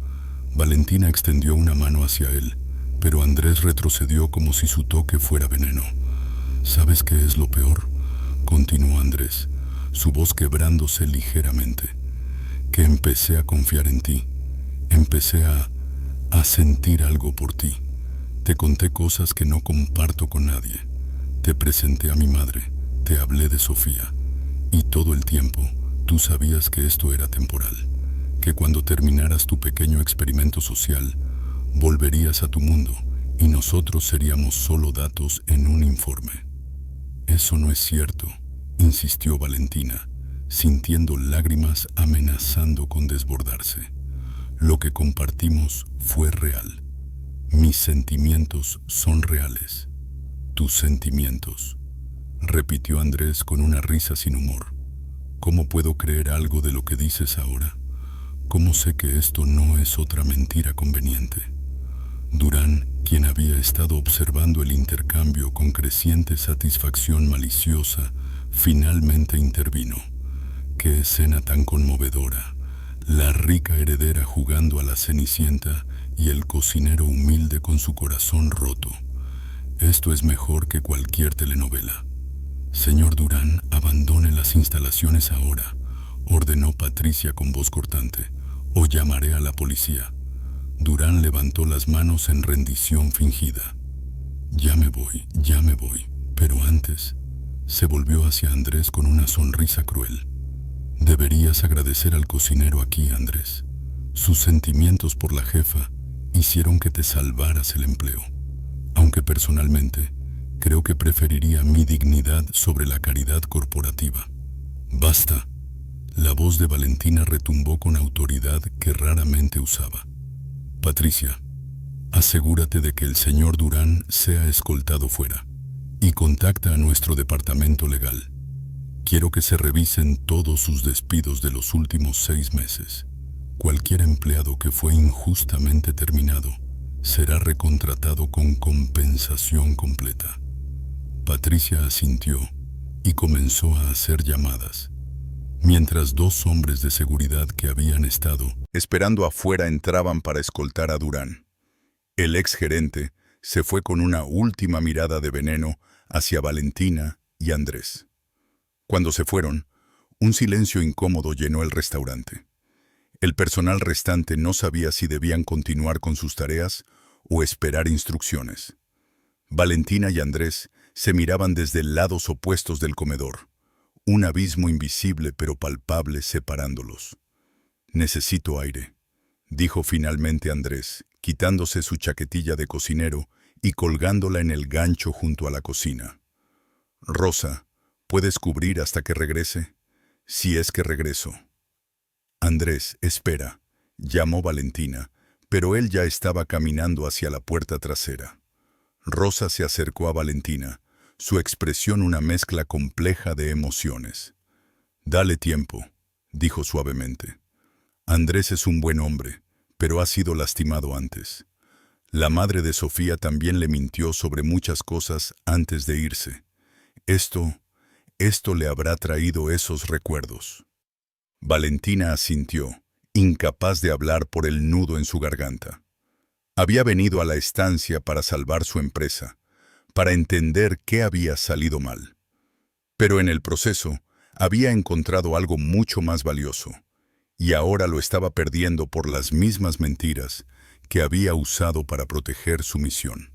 Valentina extendió una mano hacia él, pero Andrés retrocedió como si su toque fuera veneno. ¿Sabes qué es lo peor?, continuó Andrés, su voz quebrándose ligeramente. Que empecé a confiar en ti. Empecé a sentir algo por ti. Te conté cosas que no comparto con nadie. Te presenté a mi madre, te hablé de Sofía. Y todo el tiempo, tú sabías que esto era temporal. Que cuando terminaras tu pequeño experimento social, volverías a tu mundo y nosotros seríamos solo datos en un informe. Eso no es cierto, insistió Valentina, sintiendo lágrimas amenazando con desbordarse. Lo que compartimos fue real. Mis sentimientos son reales. Tus sentimientos, repitió Andrés con una risa sin humor. ¿Cómo puedo creer algo de lo que dices ahora? ¿Cómo sé que esto no es otra mentira conveniente? Durán, quien había estado observando el intercambio con creciente satisfacción maliciosa, finalmente intervino. ¡Qué escena tan conmovedora! La rica heredera jugando a la Cenicienta y el cocinero humilde con su corazón roto. Esto es mejor que cualquier telenovela. Señor Durán, abandone las instalaciones ahora, ordenó Patricia con voz cortante, o llamaré a la policía. Durán levantó las manos en rendición fingida. Ya me voy, pero antes, se volvió hacia Andrés con una sonrisa cruel. Deberías agradecer al cocinero aquí, Andrés. Sus sentimientos por la jefa hicieron que te salvaras el empleo. Aunque personalmente, creo que preferiría mi dignidad sobre la caridad corporativa. Basta. La voz de Valentina retumbó con autoridad que raramente usaba. Patricia, asegúrate de que el señor Durán sea escoltado fuera y contacta a nuestro departamento legal. Quiero que se revisen todos sus despidos de los últimos 6 meses. Cualquier empleado que fue injustamente terminado será recontratado con compensación completa. Patricia asintió y comenzó a hacer llamadas, mientras 2 hombres de seguridad que habían estado esperando afuera entraban para escoltar a Durán. El exgerente se fue con una última mirada de veneno hacia Valentina y Andrés. Cuando se fueron, un silencio incómodo llenó el restaurante. El personal restante no sabía si debían continuar con sus tareas o esperar instrucciones. Valentina y Andrés se miraban desde lados opuestos del comedor, un abismo invisible pero palpable separándolos. «Necesito aire», dijo finalmente Andrés, quitándose su chaquetilla de cocinero y colgándola en el gancho junto a la cocina. «Rosa, ¿puedes cubrir hasta que regrese? Si es que regreso». «Andrés, espera», llamó Valentina, pero él ya estaba caminando hacia la puerta trasera. Rosa se acercó a Valentina, su expresión una mezcla compleja de emociones. «Dale tiempo», dijo suavemente. «Andrés es un buen hombre, pero ha sido lastimado antes. La madre de Sofía también le mintió sobre muchas cosas antes de irse. Esto le habrá traído esos recuerdos». Valentina asintió, incapaz de hablar por el nudo en su garganta. Había venido a la estancia para salvar su empresa, para entender qué había salido mal. Pero en el proceso había encontrado algo mucho más valioso, y ahora lo estaba perdiendo por las mismas mentiras que había usado para proteger su misión.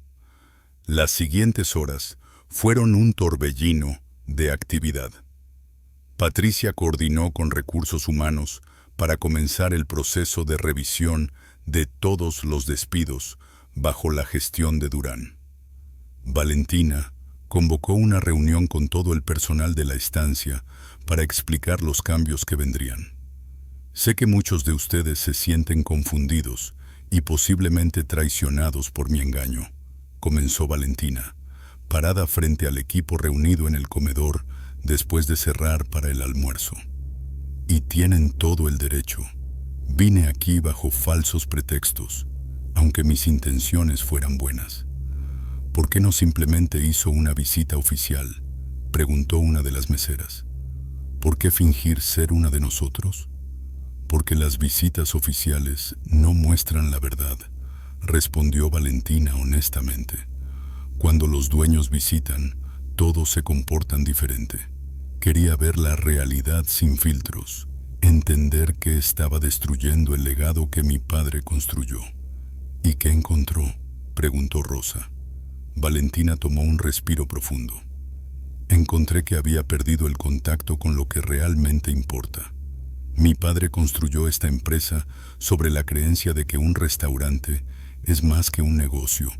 Las siguientes horas fueron un torbellino de actividad. Patricia coordinó con recursos humanos para comenzar el proceso de revisión de todos los despidos bajo la gestión de Durán. Valentina convocó una reunión con todo el personal de la estancia para explicar los cambios que vendrían. Sé que muchos de ustedes se sienten confundidos y posiblemente traicionados por mi engaño, comenzó Valentina, parada frente al equipo reunido en el comedor después de cerrar para el almuerzo. Y tienen todo el derecho. Vine aquí bajo falsos pretextos, aunque mis intenciones fueran buenas. ¿Por qué no simplemente hizo una visita oficial?, preguntó una de las meseras. ¿Por qué fingir ser una de nosotros? Porque las visitas oficiales no muestran la verdad, respondió Valentina honestamente. Cuando los dueños visitan, todos se comportan diferente. Quería ver la realidad sin filtros, entender que estaba destruyendo el legado que mi padre construyó. ¿Y qué encontró?, preguntó Rosa. Valentina tomó un respiro profundo. Encontré que había perdido el contacto con lo que realmente importa. Mi padre construyó esta empresa sobre la creencia de que un restaurante es más que un negocio,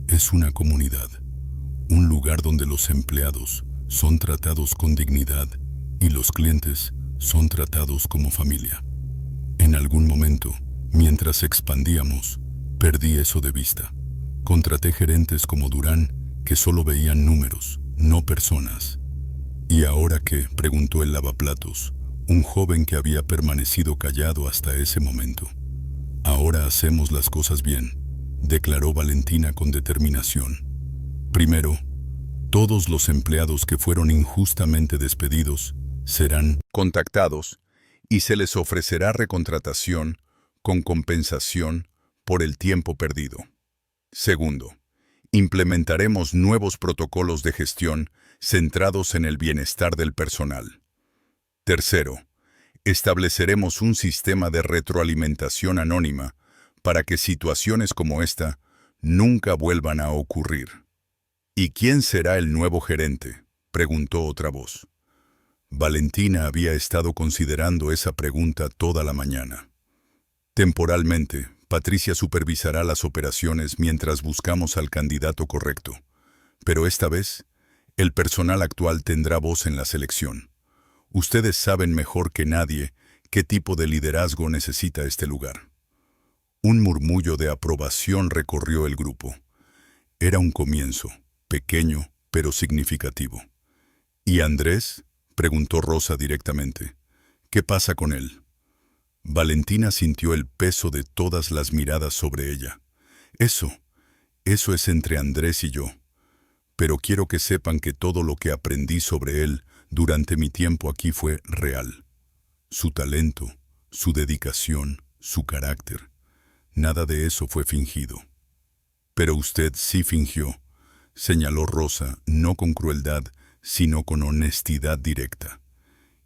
es una comunidad, un lugar donde los empleados son tratados con dignidad y los clientes son tratados como familia. En algún momento, mientras expandíamos, perdí eso de vista. Contraté gerentes como Durán que solo veían números, no personas. ¿Y ahora qué?, preguntó el lavaplatos, un joven que había permanecido callado hasta ese momento. Ahora hacemos las cosas bien, declaró Valentina con determinación. Primero, todos los empleados que fueron injustamente despedidos serán contactados y se les ofrecerá recontratación con compensación por el tiempo perdido. Segundo, implementaremos nuevos protocolos de gestión centrados en el bienestar del personal. Tercero, estableceremos un sistema de retroalimentación anónima para que situaciones como esta nunca vuelvan a ocurrir. ¿Y quién será el nuevo gerente?, preguntó otra voz. Valentina había estado considerando esa pregunta toda la mañana. Temporalmente, Patricia supervisará las operaciones mientras buscamos al candidato correcto. Pero esta vez, el personal actual tendrá voz en la selección. Ustedes saben mejor que nadie qué tipo de liderazgo necesita este lugar. Un murmullo de aprobación recorrió el grupo. Era un comienzo, pequeño pero significativo. ¿Y Andrés?, preguntó Rosa directamente. ¿Qué pasa con él? Valentina sintió el peso de todas las miradas sobre ella. Eso es entre Andrés y yo. Pero quiero que sepan que todo lo que aprendí sobre él durante mi tiempo aquí fue real. Su talento, su dedicación, su carácter. Nada de eso fue fingido. Pero usted sí fingió, señaló Rosa, no con crueldad, sino con honestidad directa.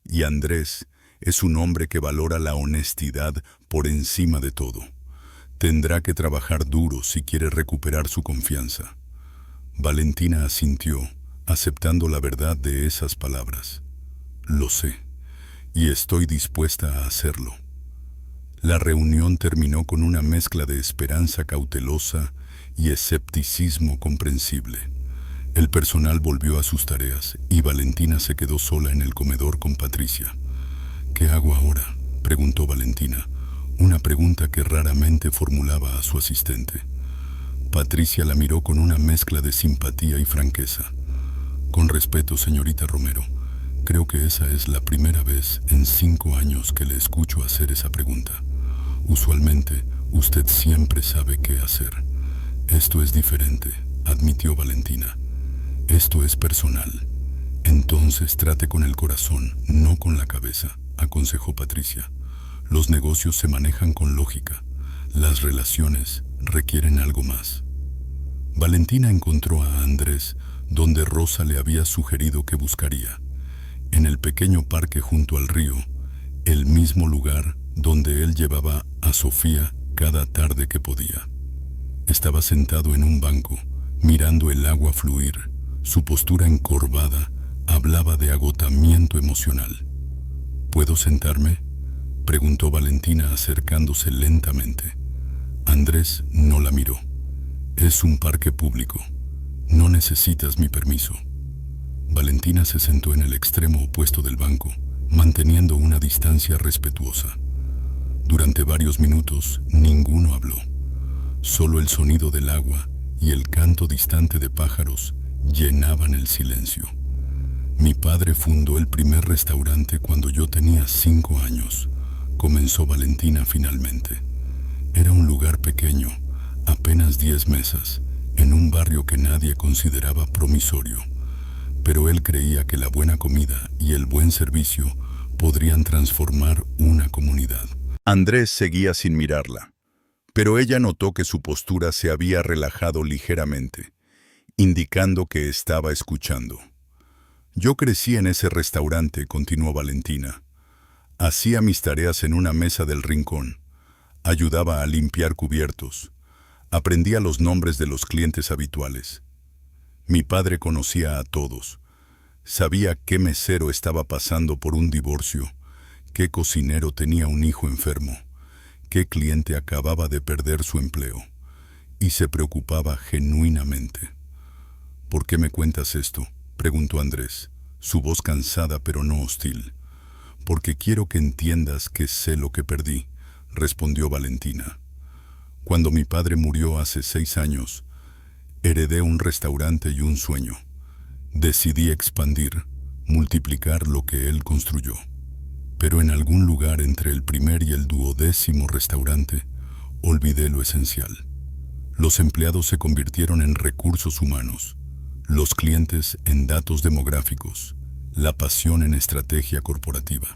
Y Andrés es un hombre que valora la honestidad por encima de todo. Tendrá que trabajar duro si quiere recuperar su confianza. Valentina asintió, aceptando la verdad de esas palabras. Lo sé, y estoy dispuesta a hacerlo. La reunión terminó con una mezcla de esperanza cautelosa y escepticismo comprensible. El personal volvió a sus tareas y Valentina se quedó sola en el comedor con Patricia. ¿Qué hago ahora?, preguntó Valentina, una pregunta que raramente formulaba a su asistente. Patricia la miró con una mezcla de simpatía y franqueza. Con respeto, señorita Romero, creo que esa es la primera vez en 5 años que le escucho hacer esa pregunta. Usualmente, usted siempre sabe qué hacer. Esto es diferente, admitió Valentina. Esto es personal. Entonces trate con el corazón, no con la cabeza, aconsejó Patricia. Los negocios se manejan con lógica. Las relaciones requieren algo más. Valentina encontró a Andrés donde Rosa le había sugerido que buscaría, en el pequeño parque junto al río, el mismo lugar donde él llevaba a Sofía cada tarde que podía. Estaba sentado en un banco, mirando el agua fluir. Su postura encorvada hablaba de agotamiento emocional. ¿Puedo sentarme?, preguntó Valentina acercándose lentamente. Andrés no la miró. Es un parque público. No necesitas mi permiso. Valentina se sentó en el extremo opuesto del banco, manteniendo una distancia respetuosa. Durante varios minutos, ninguno habló. Solo el sonido del agua y el canto distante de pájaros llenaban el silencio. Mi padre fundó el primer restaurante cuando yo tenía 5 años, comenzó Valentina finalmente. Era un lugar pequeño, apenas 10 mesas, en un barrio que nadie consideraba promisorio. Pero él creía que la buena comida y el buen servicio podrían transformar una comunidad. Andrés seguía sin mirarla, pero ella notó que su postura se había relajado ligeramente, indicando que estaba escuchando. Yo crecí en ese restaurante, continuó Valentina. Hacía mis tareas en una mesa del rincón. Ayudaba a limpiar cubiertos. Aprendía los nombres de los clientes habituales. Mi padre conocía a todos. Sabía qué mesero estaba pasando por un divorcio, qué cocinero tenía un hijo enfermo, qué cliente acababa de perder su empleo. Y se preocupaba genuinamente. ¿Por qué me cuentas esto?, preguntó Andrés, su voz cansada pero no hostil. Porque quiero que entiendas que sé lo que perdí, respondió Valentina. Cuando mi padre murió hace 6 años, heredé un restaurante y un sueño. Decidí expandir, multiplicar lo que él construyó. Pero en algún lugar entre el primer y el 12º restaurante, olvidé lo esencial. Los empleados se convirtieron en recursos humanos, los clientes en datos demográficos, la pasión en estrategia corporativa.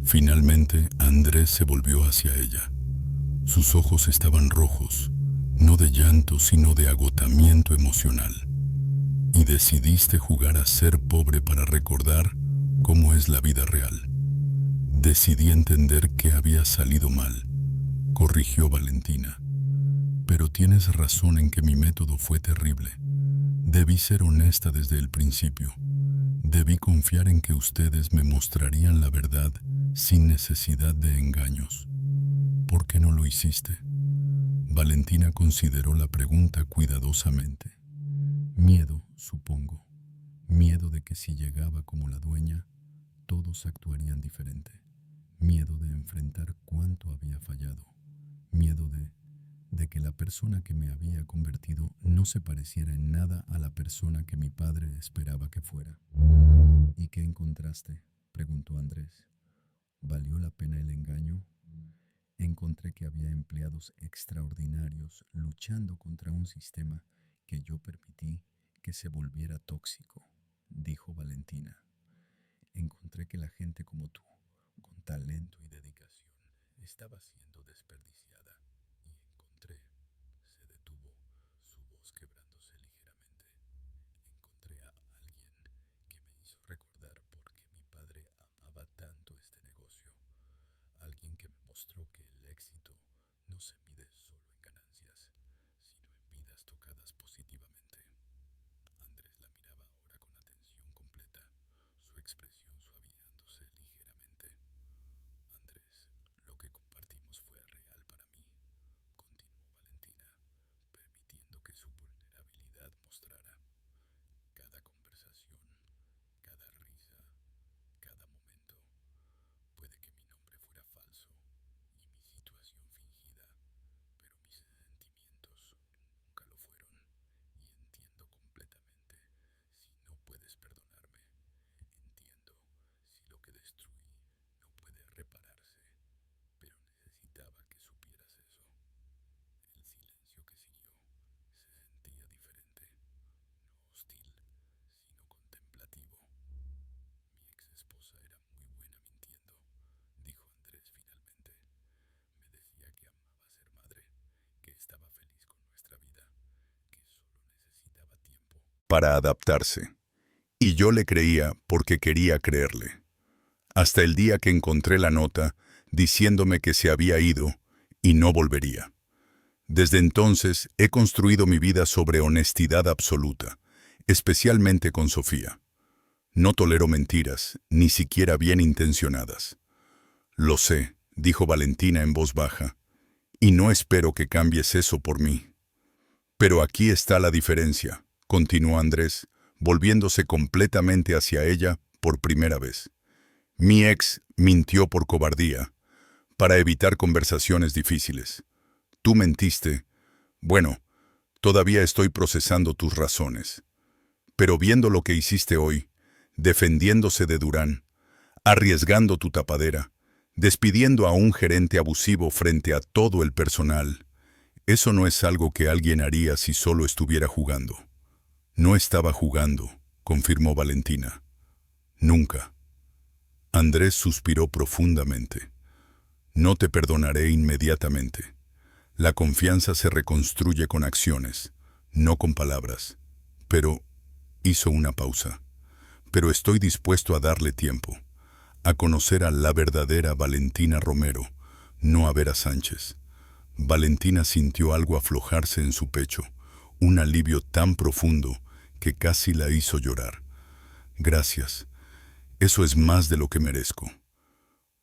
Finalmente, Andrés se volvió hacia ella. Sus ojos estaban rojos, no de llanto, sino de agotamiento emocional. Y decidiste jugar a ser pobre para recordar cómo es la vida real. Decidí entender que había salido mal, corrigió Valentina. Pero tienes razón en que mi método fue terrible. Debí ser honesta desde el principio. Debí confiar en que ustedes me mostrarían la verdad sin necesidad de engaños. ¿Por qué no lo hiciste? Valentina consideró la pregunta cuidadosamente. Miedo, supongo. Miedo de que si llegaba como la dueña, todos actuarían diferente. Miedo de enfrentar cuánto había fallado. Miedo de que la persona que me había convertido no se pareciera en nada a la persona que mi padre esperaba que fuera. ¿Y qué encontraste?, preguntó Andrés. ¿Valió la pena el engaño? Encontré que había empleados extraordinarios luchando contra un sistema que yo permití que se volviera tóxico, dijo Valentina. Encontré que la gente como tú, con talento y dedicación, estaba siendo desperdiciada. Se detuvo, su voz quebrándose ligeramente. Encontré a alguien que me hizo recordar por qué mi padre amaba tanto este negocio. Alguien que me mostró que el éxito no se mide solo en ganancias, sino en vidas tocadas positivamente. Andrés la miraba ahora con atención completa, su expresión suavizándose ligeramente. Andrés, lo que compartimos fue real para mí. para adaptarse. Y yo le creía porque quería creerle. Hasta el día que encontré la nota diciéndome que se había ido y no volvería. Desde entonces he construido mi vida sobre honestidad absoluta, especialmente con Sofía. No tolero mentiras, ni siquiera bien intencionadas. Lo sé, dijo Valentina en voz baja, y no espero que cambies eso por mí. Pero aquí está la diferencia, continuó Andrés, volviéndose completamente hacia ella por primera vez. Mi ex mintió por cobardía, para evitar conversaciones difíciles. Tú mentiste. Bueno, todavía estoy procesando tus razones. Pero viendo lo que hiciste hoy, defendiéndose de Durán, arriesgando tu tapadera, despidiendo a un gerente abusivo frente a todo el personal, eso no es algo que alguien haría si solo estuviera jugando. No estaba jugando, confirmó Valentina. Nunca. Andrés suspiró profundamente. No te perdonaré inmediatamente. La confianza se reconstruye con acciones, no con palabras. Pero hizo una pausa. Pero estoy dispuesto a darle tiempo, a conocer a la verdadera Valentina Romero, no a Vera Sánchez. Valentina sintió algo aflojarse en su pecho, un alivio tan profundo que casi la hizo llorar. Gracias. Eso es más de lo que merezco.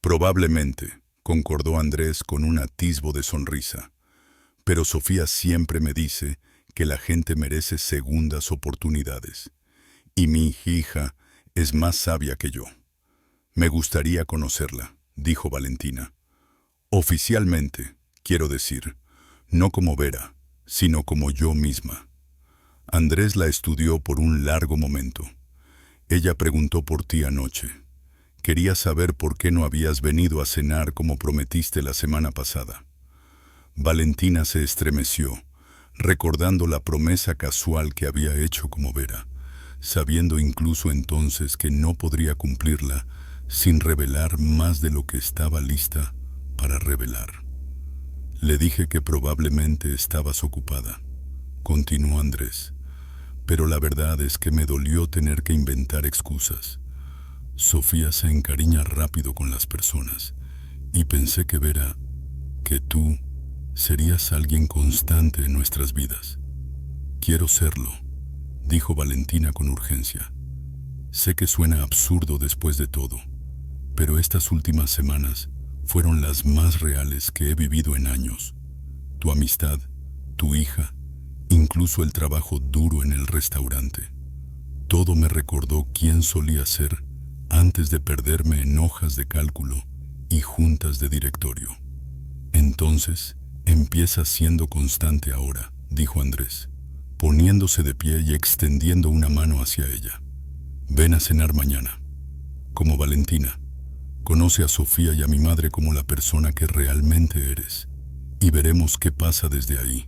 Probablemente, concordó Andrés con un atisbo de sonrisa. Pero Sofía siempre me dice que la gente merece segundas oportunidades. Y mi hija es más sabia que yo. Me gustaría conocerla, dijo Valentina. Oficialmente, quiero decir, no como Vera, sino como yo misma. Andrés la estudió por un largo momento. Ella preguntó por ti anoche. Quería saber por qué no habías venido a cenar como prometiste la semana pasada. Valentina se estremeció, recordando la promesa casual que había hecho como Vera, sabiendo incluso entonces que no podría cumplirla sin revelar más de lo que estaba lista para revelar. Le dije que probablemente estabas ocupada, continuó Andrés, pero la verdad es que me dolió tener que inventar excusas. Sofía se encariña rápido con las personas y pensé que Vera, que tú, serías alguien constante en nuestras vidas. Quiero serlo, dijo Valentina con urgencia. Sé que suena absurdo después de todo, pero estas últimas semanas fueron las más reales que he vivido en años. Tu amistad, tu hija, incluso el trabajo duro en el restaurante. Todo me recordó quién solía ser antes de perderme en hojas de cálculo y juntas de directorio. Entonces, empieza siendo constante ahora, dijo Andrés, poniéndose de pie y extendiendo una mano hacia ella. Ven a cenar mañana. Como Valentina, conoce a Sofía y a mi madre como la persona que realmente eres, y veremos qué pasa desde ahí.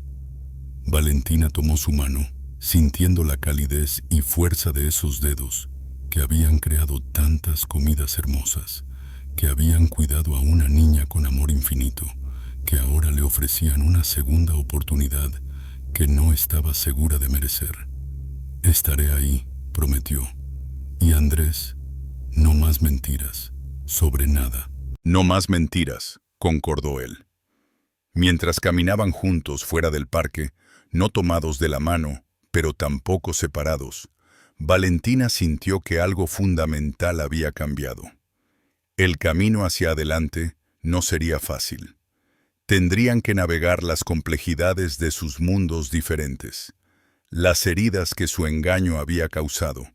Valentina tomó su mano, sintiendo la calidez y fuerza de esos dedos que habían creado tantas comidas hermosas, que habían cuidado a una niña con amor infinito, que ahora le ofrecían una segunda oportunidad que no estaba segura de merecer. Estaré ahí, prometió. Y Andrés, no más mentiras, sobre nada. No más mentiras, concordó él. Mientras caminaban juntos fuera del parque, no tomados de la mano, pero tampoco separados, Valentina sintió que algo fundamental había cambiado. El camino hacia adelante no sería fácil. Tendrían que navegar las complejidades de sus mundos diferentes, las heridas que su engaño había causado,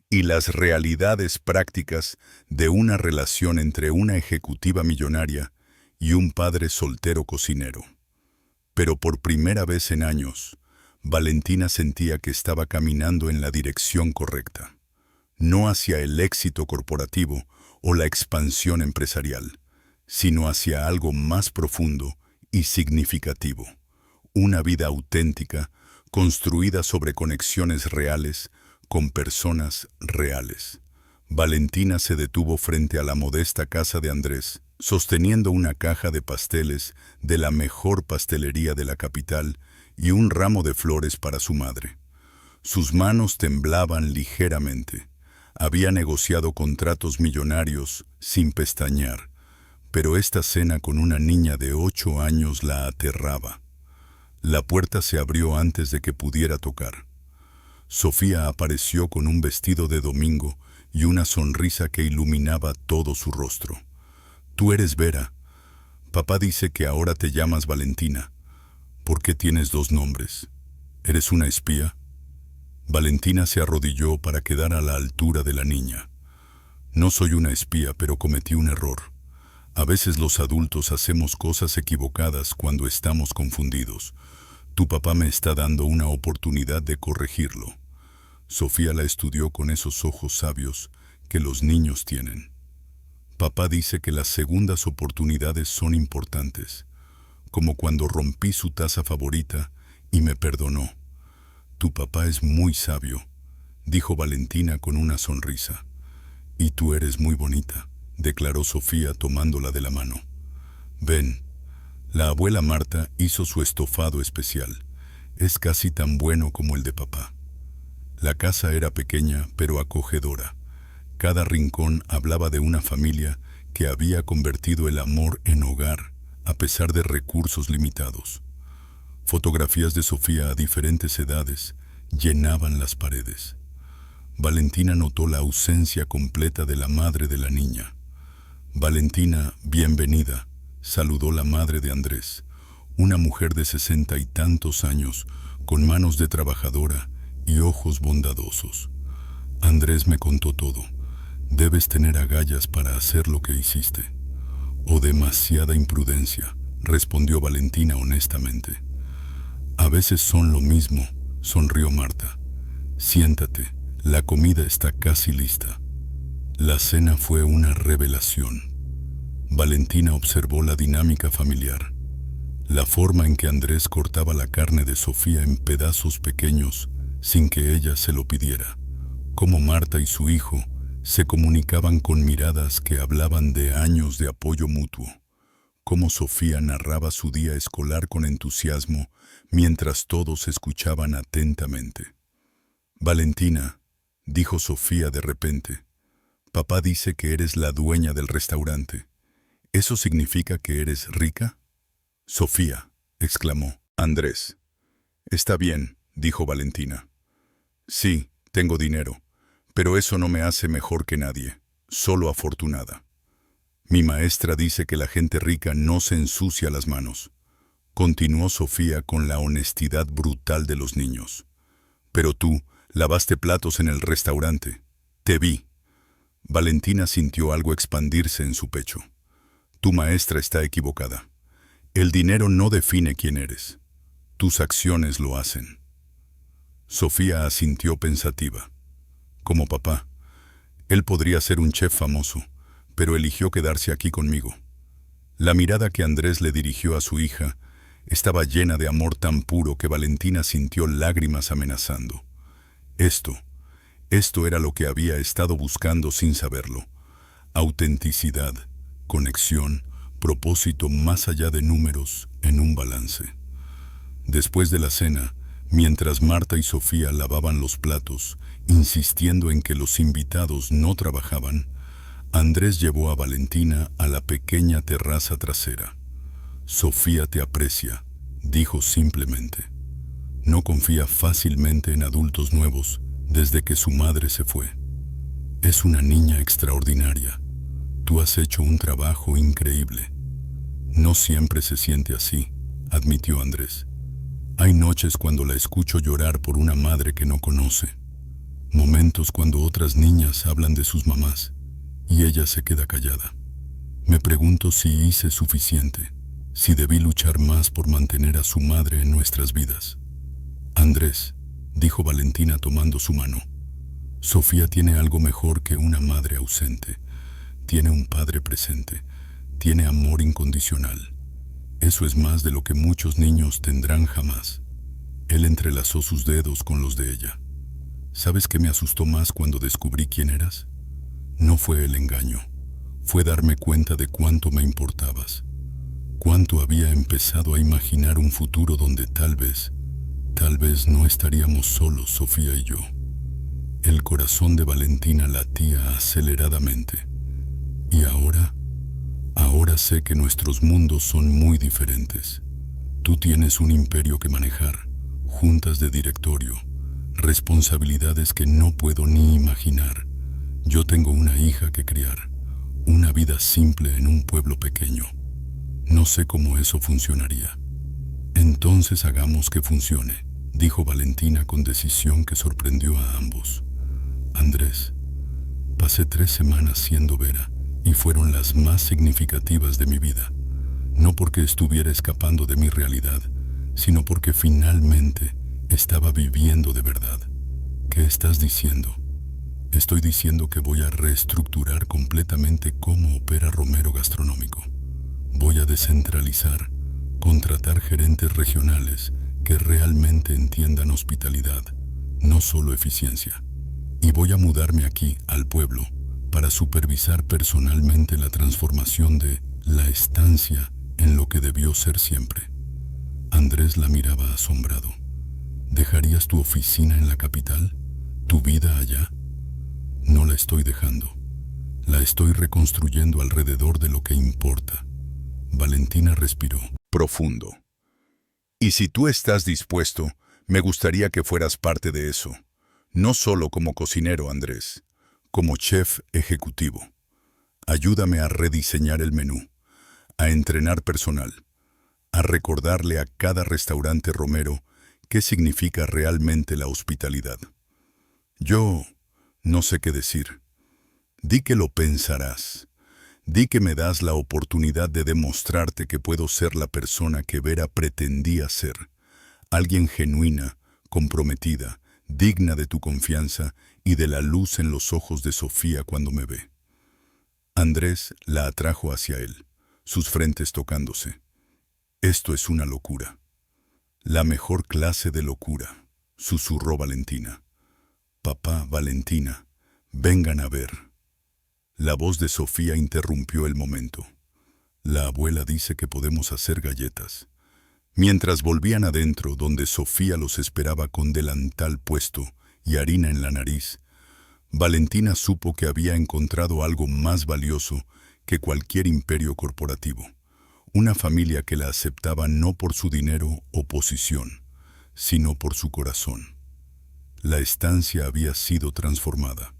y las realidades prácticas de una relación entre una ejecutiva millonaria y un padre soltero cocinero. Pero por primera vez en años, Valentina sentía que estaba caminando en la dirección correcta, no hacia el éxito corporativo o la expansión empresarial, sino hacia algo más profundo y significativo, una vida auténtica, construida sobre conexiones reales, con personas reales. Valentina se detuvo frente a la modesta casa de Andrés, sosteniendo una caja de pasteles de la mejor pastelería de la capital y un ramo de flores para su madre. Sus manos temblaban ligeramente. Había negociado contratos millonarios sin pestañear, pero esta cena con una niña de 8 años la aterraba. La puerta se abrió antes de que pudiera tocar. Sofía apareció con un vestido de domingo y una sonrisa que iluminaba todo su rostro. «Tú eres Vera. Papá dice que ahora te llamas Valentina. ¿Por qué tienes 2 nombres? ¿Eres una espía?» Valentina se arrodilló para quedar a la altura de la niña. «No soy una espía, pero cometí un error. A veces los adultos hacemos cosas equivocadas cuando estamos confundidos. Tu papá me está dando una oportunidad de corregirlo». Sofía la estudió con esos ojos sabios que los niños tienen. «Papá dice que las segundas oportunidades son importantes, como cuando rompí su taza favorita y me perdonó». «Tu papá es muy sabio», dijo Valentina con una sonrisa. «Y tú eres muy bonita», declaró Sofía tomándola de la mano. «Ven, la abuela Marta hizo su estofado especial. Es casi tan bueno como el de papá». La casa era pequeña pero acogedora. Cada rincón hablaba de una familia que había convertido el amor en hogar a pesar de recursos limitados. Fotografías de Sofía a diferentes edades llenaban las paredes. Valentina notó la ausencia completa de la madre de la niña. «Valentina, bienvenida», saludó la madre de Andrés, una mujer de 60 y tantos años, con manos de trabajadora y ojos bondadosos. «Andrés me contó todo. Debes tener agallas para hacer lo que hiciste». «O demasiada imprudencia», respondió Valentina honestamente. «A veces son lo mismo», sonrió Marta. «Siéntate, la comida está casi lista». La cena fue una revelación. Valentina observó la dinámica familiar. La forma en que Andrés cortaba la carne de Sofía en pedazos pequeños sin que ella se lo pidiera. Cómo Marta y su hijo se comunicaban con miradas que hablaban de años de apoyo mutuo. Cómo Sofía narraba su día escolar con entusiasmo mientras todos escuchaban atentamente. «Valentina», dijo Sofía de repente, «papá dice que eres la dueña del restaurante. ¿Eso significa que eres rica?» «Sofía», exclamó. «Andrés». «Está bien», dijo Valentina. «Sí, tengo dinero, pero eso no me hace mejor que nadie, solo afortunada. Mi maestra dice que la gente rica no se ensucia las manos», continuó Sofía con la honestidad brutal de los niños. «Pero tú lavaste platos en el restaurante. Te vi». Valentina sintió algo expandirse en su pecho. «Tu maestra está equivocada. El dinero no define quién eres. Tus acciones lo hacen». Sofía asintió pensativa. «Como papá. Él podría ser un chef famoso, pero eligió quedarse aquí conmigo». La mirada que Andrés le dirigió a su hija estaba llena de amor tan puro que Valentina sintió lágrimas amenazando. Esto era lo que había estado buscando sin saberlo. Autenticidad, conexión, propósito más allá de números en un balance. Después de la cena, mientras Marta y Sofía lavaban los platos, insistiendo en que los invitados no trabajaban, Andrés llevó a Valentina a la pequeña terraza trasera. «Sofía te aprecia», dijo simplemente. «No confía fácilmente en adultos nuevos desde que su madre se fue. Es una niña extraordinaria. Tú has hecho un trabajo increíble». «No siempre se siente así», admitió Andrés. «Hay noches cuando la escucho llorar por una madre que no conoce. Momentos cuando otras niñas hablan de sus mamás y ella se queda callada. Me pregunto si hice suficiente, si debí luchar más por mantener a su madre en nuestras vidas». «Andrés», dijo Valentina tomando su mano, «Sofía tiene algo mejor que una madre ausente. Tiene un padre presente, tiene amor incondicional. Eso es más de lo que muchos niños tendrán jamás». Él entrelazó sus dedos con los de ella. «¿Sabes qué me asustó más cuando descubrí quién eras? No fue el engaño, fue darme cuenta de cuánto me importabas, cuánto había empezado a imaginar un futuro donde tal vez tal vez no estaríamos solos, Sofía y yo. El corazón de Valentina latía aceleradamente. Y ahora sé que nuestros mundos son muy diferentes. Tú tienes un imperio que manejar, juntas de directorio, responsabilidades que no puedo ni imaginar. Yo tengo una hija que criar, una vida simple en un pueblo pequeño. No sé cómo eso funcionaría. Entonces hagamos que funcione, dijo Valentina con decisión que sorprendió a ambos. Andrés, pasé 3 semanas siendo Vera y fueron las más significativas de mi vida. No porque estuviera escapando de mi realidad, sino porque finalmente estaba viviendo de verdad. ¿Qué estás diciendo? Estoy diciendo que voy a reestructurar completamente cómo opera Romero Gastronómico. Voy a descentralizar, contratar gerentes regionales que realmente entiendan hospitalidad, no solo eficiencia. Y voy a mudarme aquí, al pueblo, para supervisar personalmente la transformación de la estancia en lo que debió ser siempre. Andrés la miraba asombrado. ¿Dejarías tu oficina en la capital? ¿Tu vida allá? No la estoy dejando. La estoy reconstruyendo alrededor de lo que importa. Valentina respiró Profundo. Y si tú estás dispuesto, me gustaría que fueras parte de eso. No solo como cocinero, Andrés, como chef ejecutivo. Ayúdame a rediseñar el menú, a entrenar personal, a recordarle a cada restaurante Romero qué significa realmente la hospitalidad. Yo no sé qué decir. Di que lo pensarás. Di que me das la oportunidad de demostrarte que puedo ser la persona que Vera pretendía ser. Alguien genuina, comprometida, digna de tu confianza y de la luz en los ojos de Sofía cuando me ve. Andrés la atrajo hacia él, sus frentes tocándose. Esto es una locura. La mejor clase de locura, susurró Valentina. Papá, Valentina, vengan a ver. La voz de Sofía interrumpió el momento. La abuela dice que podemos hacer galletas. Mientras volvían adentro, donde Sofía los esperaba con delantal puesto y harina en la nariz, Valentina supo que había encontrado algo más valioso que cualquier imperio corporativo. Una familia que la aceptaba no por su dinero o posición, sino por su corazón. La estancia había sido transformada,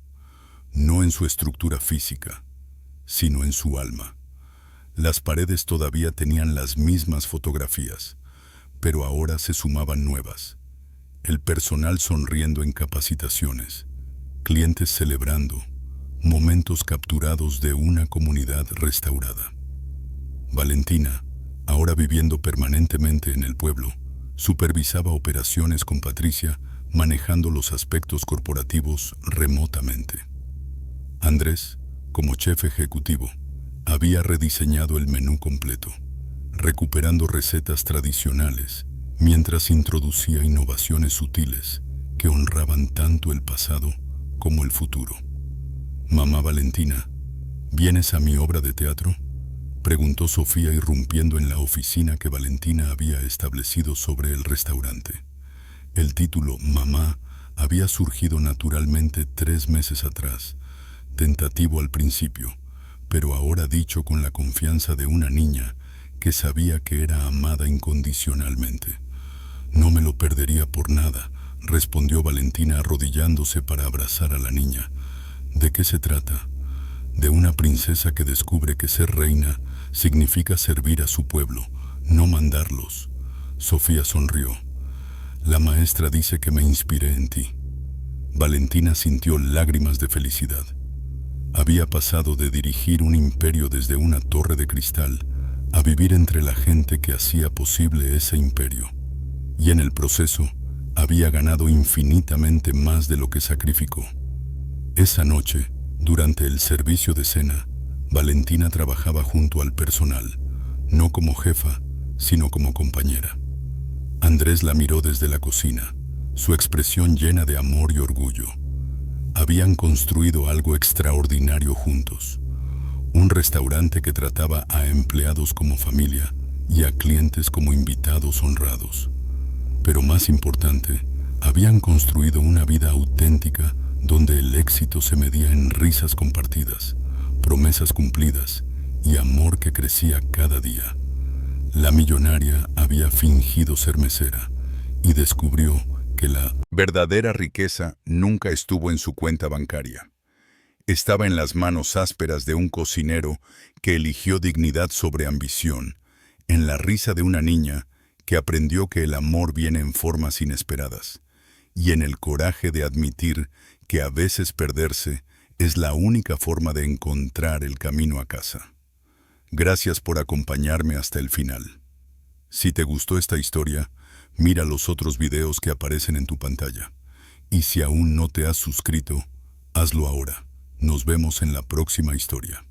no en su estructura física, sino en su alma. Las paredes todavía tenían las mismas fotografías, pero ahora se sumaban nuevas. El personal sonriendo en capacitaciones, clientes celebrando, momentos capturados de una comunidad restaurada. Valentina, ahora viviendo permanentemente en el pueblo, supervisaba operaciones con Patricia, manejando los aspectos corporativos remotamente. Andrés, como chef ejecutivo, había rediseñado el menú completo, recuperando recetas tradicionales, mientras introducía innovaciones sutiles que honraban tanto el pasado como el futuro. «Mamá Valentina, ¿vienes a mi obra de teatro?», preguntó Sofía irrumpiendo en la oficina que Valentina había establecido sobre el restaurante. El título «Mamá» había surgido naturalmente 3 meses atrás, tentativo al principio, pero ahora dicho con la confianza de una niña que sabía que era amada incondicionalmente. «No me lo perdería por nada», respondió Valentina arrodillándose para abrazar a la niña. «¿De qué se trata?». «De una princesa que descubre que ser reina significa servir a su pueblo, no mandarlos». Sofía sonrió. «La maestra dice que me inspiré en ti». Valentina sintió lágrimas de felicidad. Había pasado de dirigir un imperio desde una torre de cristal a vivir entre la gente que hacía posible ese imperio. Y en el proceso, había ganado infinitamente más de lo que sacrificó. Esa noche, durante el servicio de cena, Valentina trabajaba junto al personal, no como jefa, sino como compañera. Andrés la miró desde la cocina, su expresión llena de amor y orgullo. Habían construido algo extraordinario juntos. Un restaurante que trataba a empleados como familia y a clientes como invitados honrados. Pero más importante, habían construido una vida auténtica donde el éxito se medía en risas compartidas, promesas cumplidas y amor que crecía cada día. La millonaria había fingido ser mesera y descubrió que la verdadera riqueza nunca estuvo en su cuenta bancaria. Estaba en las manos ásperas de un cocinero que eligió dignidad sobre ambición, en la risa de una niña que aprendió que el amor viene en formas inesperadas, y en el coraje de admitir que a veces perderse es la única forma de encontrar el camino a casa. Gracias por acompañarme hasta el final. Si te gustó esta historia, mira los otros videos que aparecen en tu pantalla. Y si aún no te has suscrito, hazlo ahora. Nos vemos en la próxima historia.